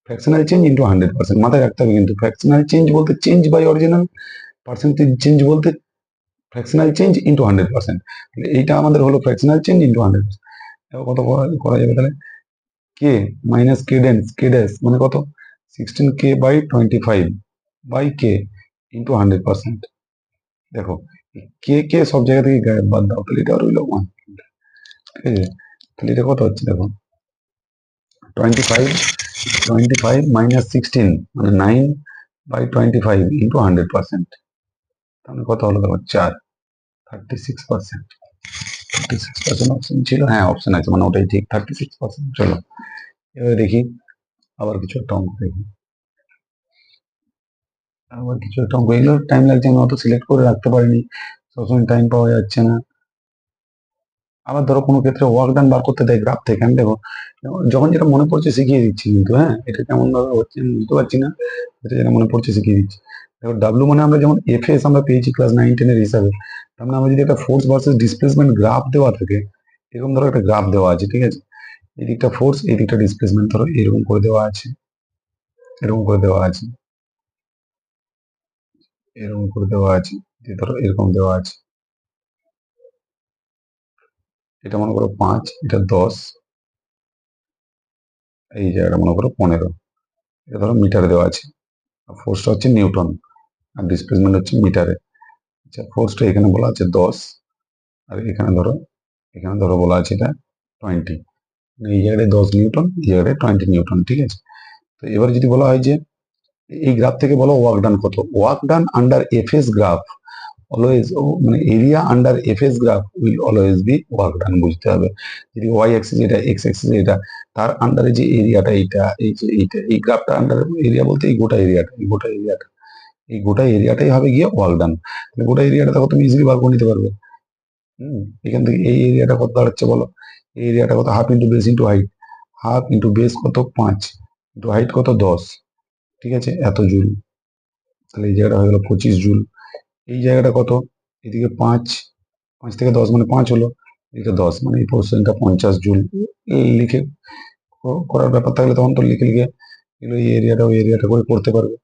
ফ্র্যাকশনাল চেঞ্জ ইন্টু 100%, মাথায় রাখতে হবে কিন্তু, ফ্র্যাকশনাল চেঞ্জ বলতে change by original, percentage change বলতে ফ্র্যাকশনাল চেঞ্জ ইন্টু 100%। তাহলে এইটা আমাদের হলো ফ্র্যাকশনাল চেঞ্জ ইন্টু 100%। কত করা যাবে তাহলে, কে মাইনাস কে ড্যাশ মানে কত? 16k/25 by K into 100%। দেখো কে সব জায়গা থেকে গায়েব, বাদ দাও, তাহলে এটা রইল 1, ঠিক আছে। তাহলে এটা কত হচ্ছে দেখো, 25 মাইনাস 16 মানে 9/25 ইন্টু 100%, তাহলে কত হলো দেখো 4, 36%। 36% অপশন ছিল, হ্যাঁ অপশন আছে মানে ওটাই ঠিক 36%। চলো এবারে দেখি আবার কিছু একটা অঙ্ক দেখি, আবার কিছু একটা অঙ্ক। এগুলো টাইম লাগছে, আমি অত সিলেক্ট করে রাখতে পারিনি, সবসময় টাইম পাওয়া যাচ্ছে না। আবার ধরো কোনো ক্ষেত্রে ওয়ার্ক ডান বার করতে দেয় গ্রাফ থেকে, আমি দেখো যখন যেটা মনে পড়ছে শিখিয়ে দিচ্ছি, কিন্তু হ্যাঁ এটা কেমন ভাবে হচ্ছে আমি বুঝতে পারছি না, এটা যেটা মনে পড়ছে শিখিয়ে দিচ্ছি। দেখো ডাব্লু মানে আমরা যেমন এফএস আমরা পেয়েছি ক্লাস 9-10 এর হিসাবে, তার মানে আমরা যদি একটা ফোর্স ভার্সেস ডিসপ্লেসমেন্ট গ্রাফ দেওয়া থাকে, এরকম ধরো একটা গ্রাফ দেওয়া আছে, ঠিক আছে, এই দিকটা ফোর্স এই দিকটা ডিসপ্লেসমেন্ট, ধরো এরকম করে দেওয়া আছে, এরকম করে দেওয়া আছে, এরকম করে দেওয়া আছে, ধরো এরকম দেওয়া আছে, এটা মনে করো 5, এটা 10, এই জায়গাটা মনে করো 15, এটা ধরো মিটারে দেওয়া আছে, ফোর্সটা হচ্ছে নিউটন আর ডিসপ্লেসমেন্ট হচ্ছে মিটারে। আচ্ছা ফোর্সটা এখানে বলা আছে 10, আর এখানে ধরো বলা আছে এটা 20, এই জায়গায় 10 নিউটন, এই জায়গায় 20 নিউটন, ঠিক আছে। তো এবার যদি বলা হয় যে এই গ্রাফ থেকে বলো ওয়ার্ক ডান কত, work done under FS graph always, মানে area under FS graph will always be work done, বুঝতে হবে। যদি ওয়াই অ্যাক্সিস এটা, এক্স অ্যাক্সিস এটা, তার আন্ডারে যে এরিয়াটা এইটা, এই যে এইটা, এই গ্রাফটা আন্ডার এরিয়া বলতে এই গোটা এরিয়াটা, এই গোটা এরিয়াটাই হবে গিয়ে ওয়ার্ক ডান। গোটা এরিয়াটা দেখো তুমি ইজিলি বার করে নিতে পারবে। এখান থেকে এই এরিয়াটা কত দাঁড়াচ্ছে বলো, এই এরিয়াটা কত, half into base into height, half into base কত 5 ইন্টু হাইট কত 10, ঠিক আছে, এত জুল। তাহলে এই জায়গাটা হয়ে গেল 25 জুল। এই জায়গাটা কত, এদিকে 5, 5 থেকে 10 মানে 5 হলো, এটা 10 মানে এই পোর্শনটা 50 জুল। এই লিখে করার ব্যাপার থাকলে তখন তো লিখে লিখে এগুলো এই এরিয়াটা ওই এরিয়াটা করে করতে পারবে।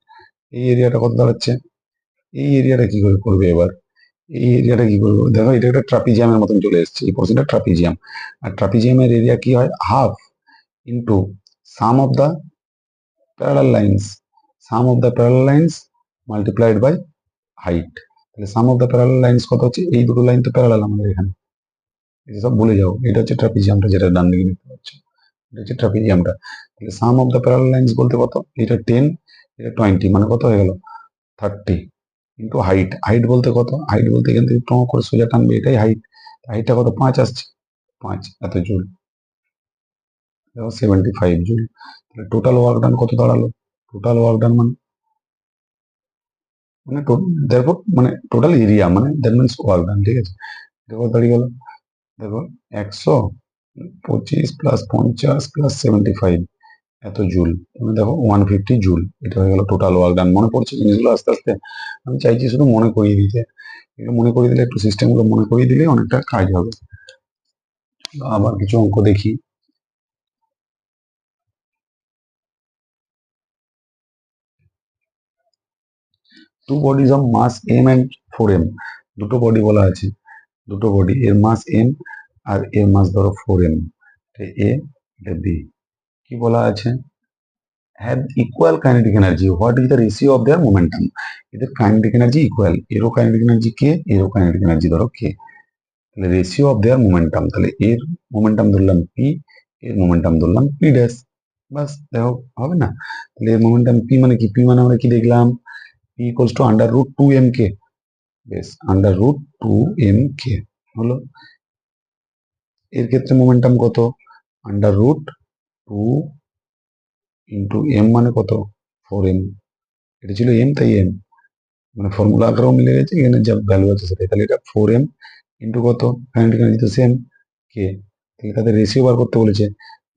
এই এরিয়াটা কত দাঁড়াচ্ছে, এই এরিয়াটা কি করে করবে এবার, এই এরিয়াটা কি করবো, দেখো এটা একটা ট্রাপিজিয়ামের মতন চলে এসেছে, এই পোর্শনটা ট্রাপিজিয়াম, আর ট্রাপিজিয়ামের এরিয়া কি হয়, half into sum of the parallel lines, sum of the parallel lines multiplied by height. তাহলে sum of the parallel lines কত হচ্ছে, এই দুটো লাইন তো প্যারালাল আমাদের এখানে, এটা সব ভুলে যাও, এটা হচ্ছে ট্রাপিজিয়ামটা যেটা ডান দিকে দেখতে পাচ্ছ, এটা হচ্ছে ট্রাপিজিয়ামটা। তাহলে sum of the parallel lines বলতে কত, এটা 10, এটা 20 মানে কত হয়ে গেল 30 ইন্টু হাইট, হাইট বলতে কত, হাইট বলতে এখান থেকে টং করে সোজা টানবে, এটাই হাইট, হাইটটা কত 5 আসছে, 5 এত জুল, দেখো 75 জুল। তাহলে টোটাল ওয়ার্ক ডান কত দাঁড়ালো, টোটাল ওয়ার্ক ডান মানে মানে দেখো মানে টোটাল এরিয়া মানে দ্যাট মিনস ওয়ার্ক ডান, ঠিক আছে। দেখো দাঁড়িয়ে গেল, দেখো 125 প্লাস 50 প্লাস 75 এত জুল, তুমি দেখো 150 জুল, এটা হয়ে গেল টোটাল ওয়ার্ক ডান। মনে পড়ছে জিনিসগুলো আস্তে আস্তে, আমি চাইছি শুধু মনে করিয়ে দিতে, এটা মনে করিয়ে দিলে একটু সিস্টেমগুলো মনে করিয়ে দিলে অনেকটা কাজ হবে। আবার কিছু অঙ্ক দেখি, two bodies of mass M and 4m, দুটো বডি বলা আছে, দুটো বডি এর মাস এম আর এর মাস ধরো 4m, এ এটা বি, কি বলা আছে, have equal kinetic energy, what is the ratio of their momentum, এদের কাইনেটিক এনার্জি ইকুয়াল, এরও কাইনেটিক এনার্জি কে, এরও কাইনেটিক এনার্জি ধরো কে, তাহলে রেশিও অফ দেয়ার মোমেন্টাম, তাহলে এর মোমেন্টাম ধরলাম পি, এর মোমেন্টাম ধরলাম পি ড্যাশ, বাস দেখো হবে না। তাহলে এর মোমেন্টাম পি মানে কি, পি মানে আমরা কি দেখলাম, P equals to under root 2m কে, বেশ আন্ডার রুট 2m কে হলো। এর ক্ষেত্রে মোমেন্টাম কত, আন্ডার রুট 2 ইন্টু এম মানে কত 4m, এটা ছিল এম তাই এম, মানে ফর্মুলা আকারেও মিলে গেছে, এখানে যা ভ্যালু আছে সেটাই, তাহলে এটা 4m ইন্টু কত, কাইনেটিক এনার্জি তো সেম কে, তাহলে তাদের রেশিও বার করতে বলেছে,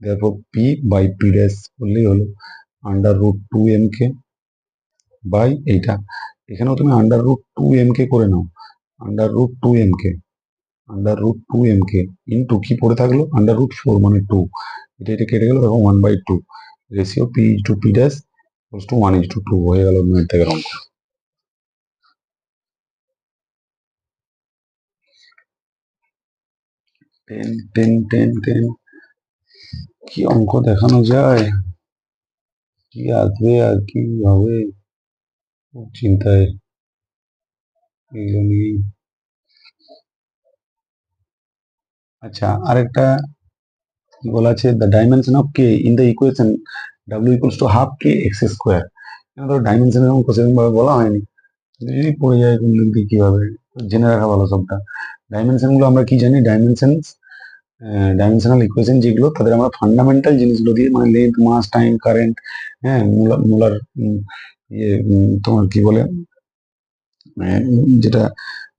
দেখো পি বাই পি ড্যাশ বললেই হলো, under root 2m K by এইটা, এখানেও তুমি আন্ডার রুট 2m কে করে নাও, আন্ডার রুট 2m কে, আন্ডার রুট 2m কে ইন্টু কি পড়ে থাকলো আন্ডার রুট 4 মানে 2, এটা কেটে গেল, দেখো 1/2, ratio P is to P dash equals to 1:2 হয়ে গেল মিনিট থেকে অঙ্ক। টেন টেন টেন টেন, কি অঙ্ক দেখানো যায়, কি আসবে আর কি হবে, খুব চিন্তায় এগুলো নিয়ে। আচ্ছা আরেকটা বলা আছে, the dimension of K in the equation W equals to half K x square, ধরো ডাইমেনশনের অঙ্ক সেরকম ভাবে বলা হয়নি, যদি পড়ে যায় কোন দিক দিয়ে কি হবে, জেনে রাখা ভালো সবটা। ডাইমেনশন গুলো আমরা কি জানি, ডাইমেনশনাল ইকুয়েশন যেগুলো, তাদের আমরা ফান্ডামেন্টাল জিনিসগুলো দিয়ে, মানে লেন্থ, মাস, টাইম, কারেন্ট, হ্যাঁ, মুলার তোমার কি বলে, যেটা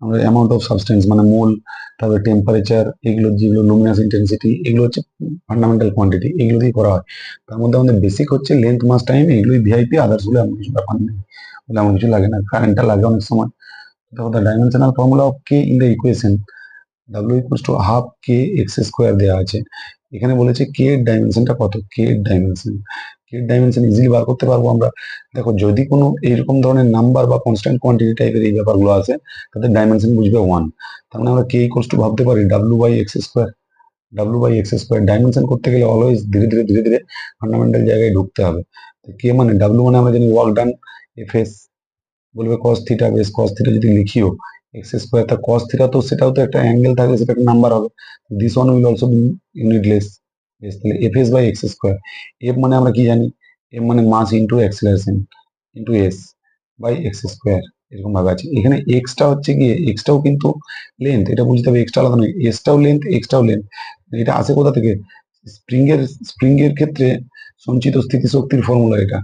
আমরা অ্যামাউন্ট অফ সাবস্টেন্স মানে মোল, তারপরে টেম্পারেচার, এগুলো যেগুলো লুমিনাস ইন্টেন্সিটি, এগুলো হচ্ছে ফান্ডামেন্টাল কোয়ান্টিটি, এগুলো দিয়ে করা হয়। তার মধ্যে আমাদের বেসিক হচ্ছে লেন্থ, মাস, টাইম, এগুলোই ভিআইপি, আদার্স গুলো এমন কিছু ব্যাপার নেই, বলে এমন কিছু লাগে না, কারেন্টটা লাগে অনেক সময়। দেখো the dimensional formula of K in the equation W equals to half K x square দেওয়া আছে। এখানে বলেছে কে এর ডাইমেনশনটা কত, কে এর ডাইমেনশন ইজিলি বার করতে পারবো আমরা। দেখো যদি কোনো এইরকম ধরনের নাম্বার বা কনস্ট্যান্ট কোয়ান্টিটি টাইপের এই ব্যাপারগুলো আছে, তাদের ডাইমেনশন বুঝবে 1। তার মানে আমরা কে ইকুয়ালস টু ভাবতে পারি W by X square. Dimension করতে গেলে অলওয়েজ ধীরে ধীরে ধীরে ধীরে ফান্ডামেন্টাল জায়গায় ঢুকতে হবে। কে মানে ডাব্লিউ মানে আমরা জানি ওয়ার্ক ডান, এফ এস, বলবে cos theta, base cos theta যদি লিখিও এক্স স্কোয়ার, তা কস থিটা তো সেটাও তো একটা অ্যাঙ্গেল থাকবে, সেটা একটা নাম্বার হবে। This one will also be unitless base, তাহলে F S by X square. F মানে আমরা কি জানি, এফ মানে mass into acceleration into S by X square, এরকম ভাবে আছে। এখানে এক্সটা হচ্ছে গিয়ে, এক্সটাও কিন্তু লেন্থ, এটা বুঝতে হবে, এক্সটা আলাদা নয়, এসটাও লেন্থ, এক্সটাও লেন্থ। এটা আসে কোথা থেকে, স্প্রিং এর ক্ষেত্রে সঞ্চিত স্থিতিশক্তির ফর্মুলা এটা,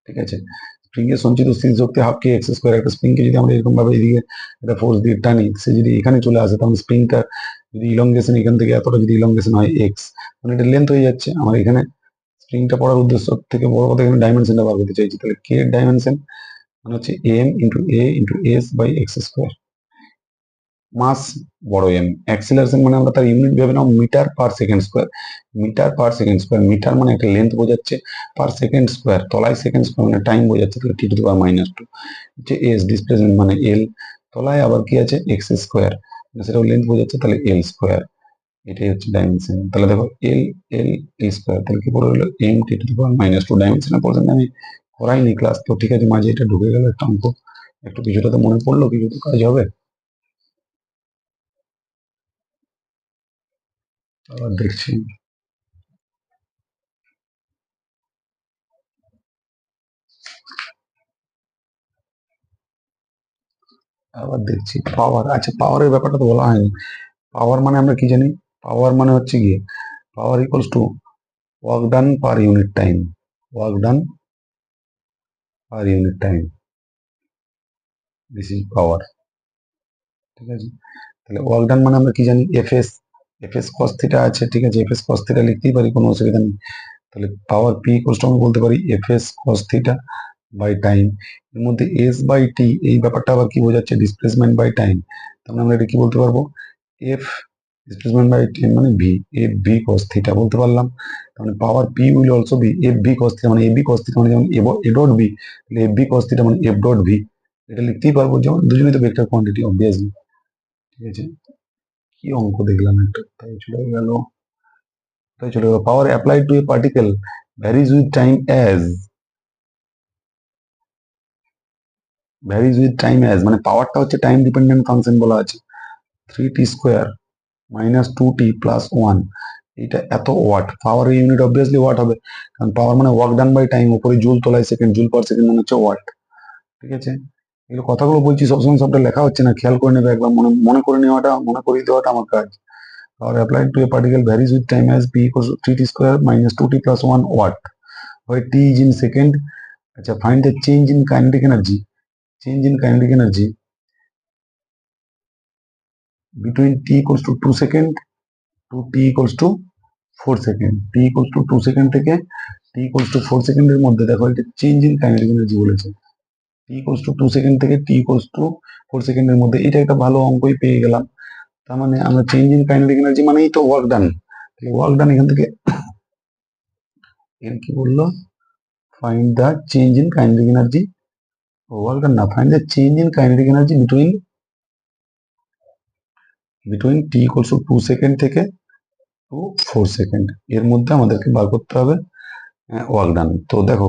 ঠিক আছে। স্প্রিং এর সঞ্চিত স্থিতিশক্তি হাফ কে এক্স স্কোয়ার। একটা স্প্রিং কে যদি আমরা এরকম ভাবে এদিকে একটা ফোর্স দিয়ে টানি, সে যদি এখানে চলে আসে, তাহলে স্প্রিংটা যদি ইলংগেশন এখান থেকে এতটা যদি ইলংগেশন হয় এক্স, মানে এটা লেন্থ হয়ে যাচ্ছে। আমার এখানে স্প্রিংটা পড়ার উদ্দেশ্য থেকে বড় কথা, এখানে ডাইমেনশনটা বার করতে চাইছি। তাহলে কে এর ডাইমেনশন মানে হচ্ছে M into A into S by X square. Mass বড় এম, অ্যাক্সিলারেশন মানে আমরা তার ইউনিট ভেবে নাও metre per second square. Metre মানে একটা লেন্থ বোঝাচ্ছে, পার সেকেন্ড স্কোয়ার, তলায় সেকেন্ড স্কোয়ার মানে টাইম বোঝাচ্ছে, তাহলে টি টু দি পাওয়ার -2। হচ্ছে এস, ডিসপ্লেসমেন্ট মানে এল, তলায় আবার কি আছে এক্স স্কোয়ার, সেটাও লেন্থ বোঝাচ্ছে, তাহলে এল স্কোয়ার। এটাই হচ্ছে ডাইমেনশন। তাহলে দেখো এল এল এল স্কোয়ার, তাহলে কি পড়ে হলো এম টি টু দি পাওয়ার -2। ডাইমেনশনের পর্যন্ত আমি করাইনি ক্লাস, তো ঠিক আছে, মাঝে এটা ঢুকে গেল একটা অঙ্ক, একটু কিছুটা তো মনে পড়লো, কিছু তো কাজ হবে। আবার দেখছি, পাওয়ার। আচ্ছা, পাওয়ারের ব্যাপারটা তো বলা হয়নি। পাওয়ার মানে আমরা কি জানি, পাওয়ার মানে হচ্ছে গিয়ে power equals to work done per unit time, work done per unit time, this is power, ঠিক আছে। তাহলে ওয়ার্ক ডান মানে আমরা কি জানি, এফ এস কস থিটা আছে, ঠিক আছে, এফ এস কস থিটা লিখতেই পারি, কোনো অসুবিধা নেই। তাহলে পাওয়ার পি ইকুয়ালস টু আমি বলতে পারি F S cos theta by time. এর মধ্যে এস বাই টি, এই ব্যাপারটা আবার কি বোঝাচ্ছে, ডিসপ্লেসমেন্ট বাই টাইম। তাহলে আমরা এটা কি বলতে পারবো, এফ ডিসপ্লেসমেন্ট বাই টাইম মানে V, F V cos theta বলতে পারলাম। তাহলে power P will also be F V cos theta, মানে এফ ভি কস থিটা মানে যেমন এ ডট ভি, তাহলে এফ ভি কস থিটা মানে এফ ডট ভি। এটা লিখতেই পারবো, যেমন দুজনেই তো ভেক্টর কোয়ান্টিটি অবভিয়াসলি, ঠিক আছে। কি অঙ্ক দেখলাম একটা, তাই চলে গেল power applied to a particle varies with time as, মানে পাওয়ারটা হচ্ছে টাইম ডিপেন্ডেন্ট ফাংশন বলা আছে, 3t² - 2t + 1, এটা এত ওয়াট। পাওয়ারের ইউনিট অবভিয়াসলি ওয়াট হবে, কারণ পাওয়ার মানে ওয়ার্ক ডান বাই টাইম, উপরে জুল, তলায় সেকেন্ড, জুল পার সেকেন্ড মানে হচ্ছে ওয়াট, ঠিক আছে। এগুলো কথাগুলো বলছি, সবসময় সবটা লেখা হচ্ছে না, খেয়াল করে নেবে একবার, মনে করে নেওয়াটা, মনে করিয়ে দেওয়াটা আমার কাজ। Power applied to a particle varies with time as P equals to 3t² - 2t + 1 watt, where t is in second। আচ্ছা, find the change in kinetic energy, between t equals to 2 second to t equals to 4 second, t equals to 2 second থেকে t equals to 4 সেকেন্ডের মধ্যে, দেখো এটা change in kinetic energy বলেছে, t equals to 2 second থেকে t equals to 4 সেকেন্ডের মধ্যে। এটা একটা ভালো অঙ্কই পেয়ে গেলাম। তার মানে আমরা চেঞ্জ ইন কাইনেটিক এনার্জি মানেই তো ওয়ার্ক ডান, এখান থেকে এর কি বললো, find the change in kinetic energy, work done না, find the change in kinetic energy between t equals to 2 second থেকে টু 4 সেকেন্ড, এর মধ্যে আমাদেরকে বার করতে হবে ওয়ার্ক ডান। তো দেখো,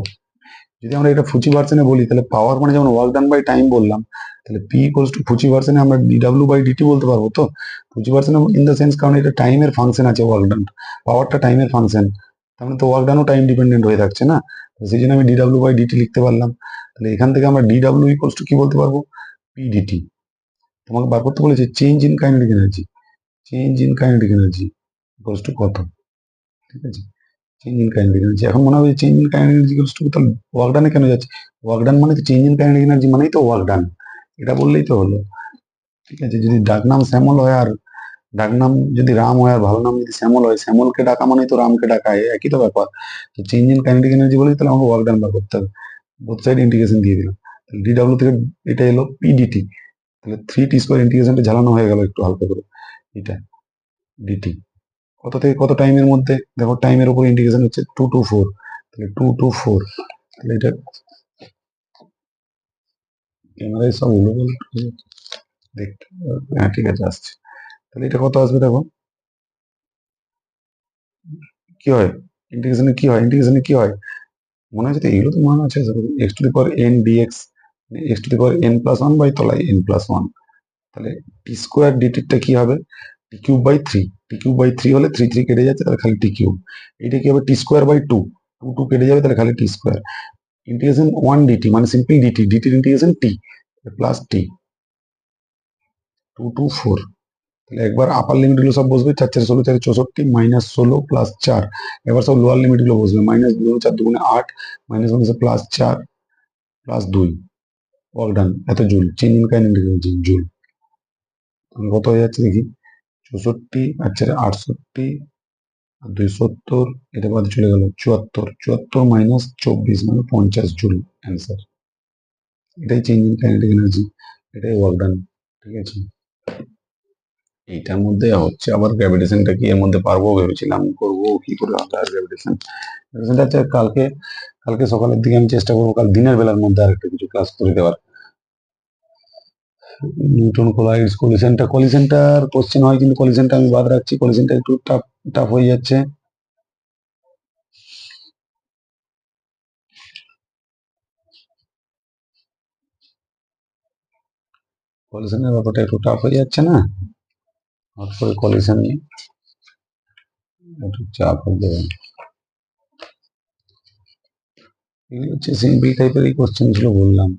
যদি আমরা এটা ফুচি ভার্সনে বলি, তাহলে পাওয়ার মানে যেমন ওয়ার্ক ডান বাই টাইম বললাম, তাহলে পি ইকুয়ালস টু ফুচি ভার্সনে আমরা ডিডাব্লিউ বাই ডিটি বলতে পারবো। তো ফুচি ভার্সনে ইন দ্য সেন্স, কারণ এটা টাইমের ফাংশন আছে, ওয়ার্ক ডান, পাওয়ারটা টাইমের ফাংশন, তার মানে তো ওয়ার্ক ডানও টাইম ডিপেন্ডেন্ট হয়ে থাকছে না, তো সেই জন্য আমি ডিডাব্লিউ বাই ডিটি লিখতে পারলাম। তাহলে এখান থেকে আমরা ডিডাব্লিউ ইকুয়ালস টু কি বলতে পারবো, পিডিটি। তোমাকে বার করতে বলেছে change in kinetic energy, change in kinetic energy equals to কত, ঠিক আছে। চেঞ্জ ইন কাইনেটিক এনার্জি, এখন মনে হবে change in kinetic energy equals two, তাহলে ওয়ার্ক ডানে কেন যাচ্ছে? ওয়ার্ক ডান মানে তো চেঞ্জ ইন কাইনেটিক এনার্জি মানেই তো ওয়ার্ক ডান, এটা বললেই তো হলো, ঠিক আছে। যদি ডাকনাম শ্যামল হয় আর ডাকনাম যদি রাম হয় আর ভালো নাম যদি শ্যামল হয়, শ্যামলকে ডাকা মানে তো রামকে ডাকা, একই তো ব্যাপার। তো চেঞ্জ ইন কাইনেটিক এনার্জি বলেই তাহলে আমাকে ওয়ার্ক ডান বার করতে হবে, বোথ সাইড ইন্টিগ্রেশন দিয়ে দিলাম। ডিডাব্লিউ থেকে এটা এলো পিডিটি, তাহলে 3t² ইন্টিগ্রেশনটা ঝালানো হয়ে গেল একটু হালকা করে, এটা ডিটি কত থেকে কত টাইমের মধ্যে, দেখো টাইমের উপর ইন্টিগ্রেশন হচ্ছে 2 to 4, তাহলে 2 to 4, তাহলে এটা ক্যামেরায় সব উলুবল দেখতে, হ্যাঁ ঠিক আছে আসছে, তাহলে এটা কত আসবে দেখো, কি হয় ইন্টিগ্রেশনে, কি হয় ইন্টিগ্রেশনে কি হয় মনে হচ্ছে তো, এগুলো তো মান আছে X to the power N DX, X to the power N plus one by তলায় এন প্লাস ওয়ান, তাহলে টি স্কোয়ার ডিটিটা কি হবে, T cube by three, T cube by three হলে থ্রি থ্রি কেটে যাচ্ছে, তাহলে খালি টি কিউব, এটা কি হবে T square by two, two two কেটে যাবে, তাহলে খালি T square, integration one DT মানে সিম্পল ডিটি, ডিটির integration T plus T, 2 to 4, তাহলে একবার আপার লিমিট গুলো সব বসবে, 4 4 16 4 64 মাইনাস 16 প্লাস 4, এবার সব লোয়ার লিমিট গুলো বসবে, minus 2 4 2 8 minus 1 plus 4 plus 2, work done এত joule, change in kinetic energy joule, কত হয়ে যাচ্ছে দেখি, 64 আচ্ছা 68 আর 270, এটা বাদ চলে গেল 74, 74 মাইনাস 24 মানে 50 জুল অ্যান্সার, এটাই চেঞ্জ ইন কাইনেটিক এনার্জি, এটাই ওয়ার্ক ডান, ঠিক আছে। এইটার মধ্যে হচ্ছে আবার গ্র্যাভিটেশনটা কি এর মধ্যে পারবো ভেবেছিলাম, করবো কি করে হবে আর গ্র্যাভিটেশন, গ্র্যাভিটেশনটা হচ্ছে কালকে, কালকে সকালের দিকে আমি চেষ্টা করবো, কাল দিনের বেলার মধ্যে আরেকটা কিছু ক্লাস করে দেওয়ার। নিউটন কোলাইডস, কলিশনটার কোশ্চেন হয় কিন্তু কলিশনটা আমি বাদ রাখছি, কলিশনটা একটু টাফ টাফ হয়ে যাচ্ছে, কলিশনের ব্যাপারটা একটু টাফ হয়ে যাচ্ছে না, হঠাৎ করে কলিশন নিয়ে একটু চাপ হয়ে যাবে, এগুলো হচ্ছে সিম্পল টাইপেরই কোশ্চেন ছিল বললাম।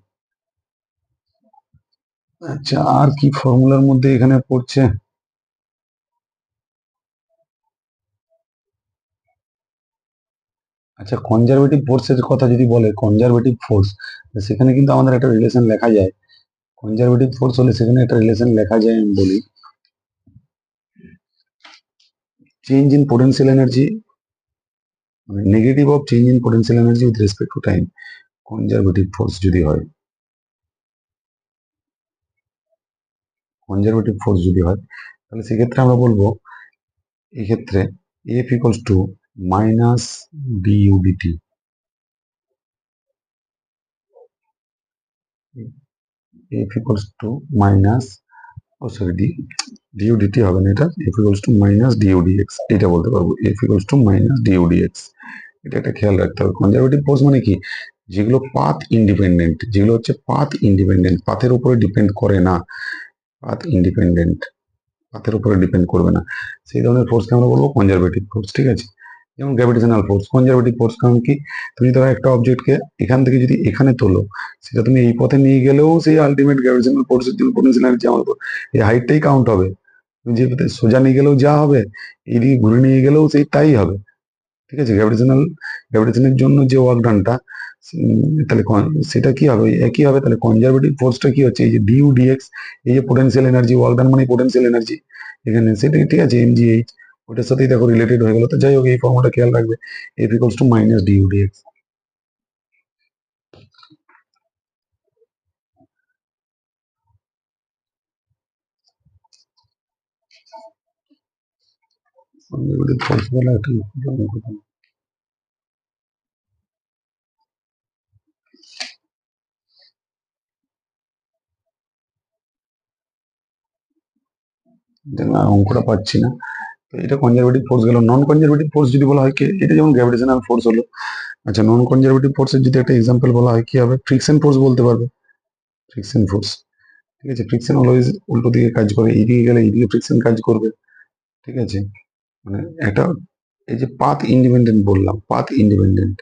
আচ্ছা আর কি ফর্মুলার মধ্যে এখানে পড়ছে, আচ্ছা কনজারভেটিভ ফোর্সের কথা যদি বলে, কনজারভেটিভ ফোর্স সেখানে কিন্তু আমাদের একটা রিলেশন লেখা যায়, কনজারভেটিভ ফোর্স হলে সেখানে একটা রিলেশন লেখা যায়, আমি বলি চেঞ্জ ইন পোটেনশিয়াল এনার্জি, মানে negative of change in potential energy with respect to time, conservative force যদি হয়, কনজারভেটিভ ফোর্স যদি হয় তাহলে সেক্ষেত্রে আমরা বলবো এই ক্ষেত্রে F equals to minus dU dt, F equals to minus, oh sorry dU dt হবে না, এটা F equals to minus dU dx, এটা বলতে পারবো F equals to minus dU dx, এটা একটা খেয়াল রাখতে হবে। কনজারভেটিভ ফোর্স মানে কি, যেগুলো পাথ ইন্ডিপেন্ডেন্ট, যেগুলো হচ্ছে পাথ ইন্ডিপেন্ডেন্ট, পাথের উপরে ডিপেন্ড করে না, পাথ ইন্ডিপেন্ডেন্ট, পাথের উপরে ডিপেন্ড করবে না, সেই ধরনের ফোর্সকে আমরা বলবো কনজারভেটিভ ফোর্স, ঠিক আছে। যেমন গ্র্যাভিটেশনাল ফোর্স কনজারভেটিভ ফোর্স, কারণ কি তুমি ধরো একটা অবজেক্টকে এখান থেকে যদি এখানে তোলো, সেটা তুমি এই পথে নিয়ে গেলেও সেই আলটিমেট গ্র্যাভিটেশনাল ফোর্সের জন্য পোটেনশিয়াল এনার্জি আমার উপর, এই হাইটটাই কাউন্ট হবে, তুমি যে পথে সোজা নিয়ে গেলেও যা হবে, এইদিকে ঘুরে নিয়ে গেলেও সেই তাই হবে, ঠিক আছে। গ্র্যাভিটেশনের জন্য যে ওয়ার্ক ডানটা, তাহলে সেটা কি হবে, একই হবে, তাহলে কনজারভেটিভ ফোর্সটা কি হচ্ছে, এই যে ডিউ ডিএক্স, এই যে পোটেনশিয়াল এনার্জি, ওয়ার্ক ডান মানে পোটেনশিয়াল এনার্জি এখানে, সেটাই ঠিক আছে, এমজিএইচ ওটার সাথেই দেখো রিলেটেড হয়ে গেল, তো যাই হোক এই ফর্মুলাটা খেয়াল রাখবে, F equals to minus dU dx. Conservative force বলে একটা অঙ্কটা পাচ্ছি না, তো এটা কনজারভেটিভ ফোর্স গেল। নন কনজারভেটিভ ফোর্স যদি বলা হয় কি, এটা যেমন গ্র্যাভিটেশনাল ফোর্স হলো, আচ্ছা নন কনজারভেটিভ ফোর্সের যদি একটা এক্সাম্পল বলা হয় কি হবে, ফ্রিকশন ফোর্স বলতে পারবে, ফ্রিকশন ফোর্স, ঠিক আছে। ফ্রিকশন অলওয়েজ উল্টো দিকে কাজ করে, এইদিকে গেলে এইদিকে ফ্রিকশন কাজ করবে, ঠিক আছে। মানে একটা এই যে পাথ ইন্ডিপেন্ডেন্ট বললাম, পাথ ইন্ডিপেন্ডেন্ট,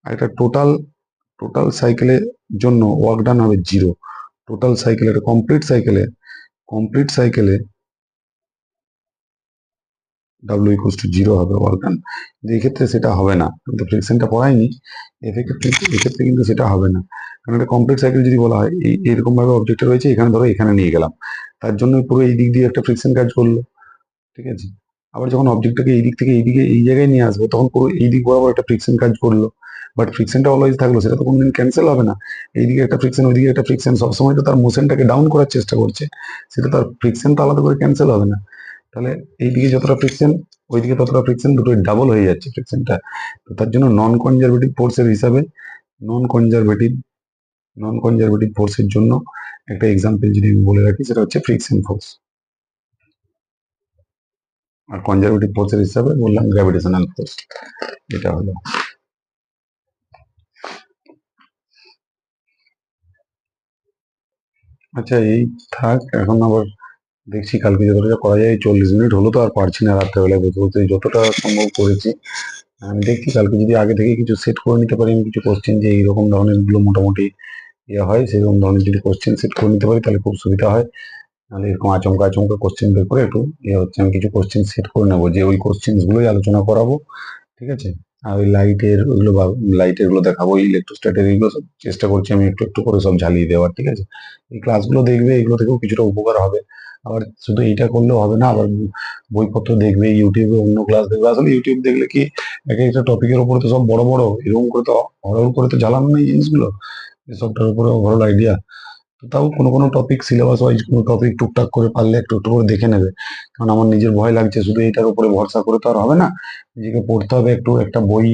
আর একটা টোটাল টোটাল সাইকেলের জন্য ওয়ার্ক ডান হবে 0, টোটাল সাইকেলে, কমপ্লিট সাইকেলে ডাব্লিউ ইকুয়ালস টু 0 হবে ওয়ার্ক ডান। কিন্তু এই ক্ষেত্রে সেটা হবে না, কিন্তু ফ্রিকশনটা পড়াইনি, এক্ষেত্রে কিন্তু সেটা হবে না। কারণ একটা কমপ্লিট সাইকেল যদি বলা হয় এইরকম ভাবে অবজেক্টটা রয়েছে, এখানে ধরো এখানে নিয়ে গেলাম, তার জন্য পুরো এই দিক দিয়ে একটা ফ্রিকশন কাজ করলো, ঠিক আছে। আবার যখন অবজেক্টটাকে এই দিক থেকে এইদিকে এই জায়গায় নিয়ে আসবো, তখন পুরো এই দিক বরাবর একটা ফ্রিকশন কাজ করলো। বাট ফ্রিকশনটা অলওয়েজ থাকলো, সেটা তো কোনোদিন ক্যান্সেল হবে না। এইদিকে একটা ফ্রিকশন, ওইদিকে একটা ফ্রিকশন, সবসময় তো তার মোশনটাকে ডাউন করার চেষ্টা করছে, সেটা তার ফ্রিকশন তো আলাদা করে ক্যান্সেল হবে না। তাহলে এইদিকে যতটা ফ্রিকশন, ওইদিকে ততটা ফ্রিকশন, দুটোই ডাবল হয়ে যাচ্ছে ফ্রিকশনটা। তো তার জন্য নন কনজারভেটিভ ফোর্সের হিসাবে, নন কনজারভেটিভ নন কনজারভেটিভ ফোর্সের জন্য একটা এক্সাম্পল যদি আমি বলে রাখি, সেটা হচ্ছে ফ্রিকশন ফোর্স। আর কনজারভেটিভ ফোর্সের হিসাবে বললাম গ্র্যাভিটেশনাল ফোর্স। এটা হলো। আচ্ছা, এই থাক এখন। আবার দেখছি কালকে যতটা করা যায়। 40 মিনিট হলো তো আর পারছি না, রাত্রেবেলায় বসে বসে যতটা সম্ভব করেছি। আমি দেখছি কালকে যদি আগে থেকে কিছু সেট করে নিতে পারি, আমি কিছু কোশ্চেন যে এইরকম ধরনের গুলো মোটামুটি ইয়ে হয়, সেরকম ধরনের যদি কোশ্চেন সেট করে নিতে পারি তাহলে খুব সুবিধা হয়। নাহলে এরকম আচমকা আচমকা কোশ্চেন বের করে একটু ইয়ে হচ্ছে, আমি কিছু কোশ্চেন সেট করে নেবো যে ওই কোশ্চেন গুলোই আলোচনা করাবো, ঠিক আছে। আর ওই লাইটের গুলো দেখাবো, ইলেকট্রোস্ট্যাটের এইগুলো সব চেষ্টা করছি আমি একটু একটু করে সব ঝালিয়ে দেওয়ার, ঠিক আছে। এই ক্লাসগুলো দেখবে, এগুলো থেকেও কিছুটা উপকার হবে। আবার শুধু এইটা করলেও হবে না, আবার বইপত্র দেখবে, ইউটিউবে অন্য ক্লাস দেখবে। আসলে ইউটিউব দেখলে কি, এক একটা টপিকের উপরে তো সব বড় বড় এরকম করে তো হরহর করে তো জ্বালানো নেই জিনিসগুলো, এসবটার উপরে ওভারঅল আইডিয়া। তাও কোনো কোনো টপিক, সিলেবাস ওয়াইজ কোনো টপিক টুকটাক করে পারলে একটু একটু করে দেখে নেবে। কারণ আমার নিজের ভয় লাগছে, শুধু এটার উপরে ভরসা করে তো আর হবে না, নিজেকে পড়তে হবে একটু। একটা বই,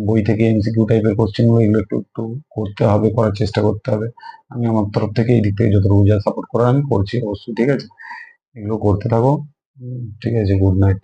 বই থেকে এমসিকিউ টাইপের কোশ্চেন গুলো, এগুলো একটু একটু করতে হবে, করার চেষ্টা করতে হবে। আমি আমার তরফ থেকে এই দিক থেকে যতটুকু যা সাপোর্ট করার আমি করছি অবশ্যই, ঠিক আছে। এগুলো করতে থাকো। ঠিক আছে, গুড নাইট।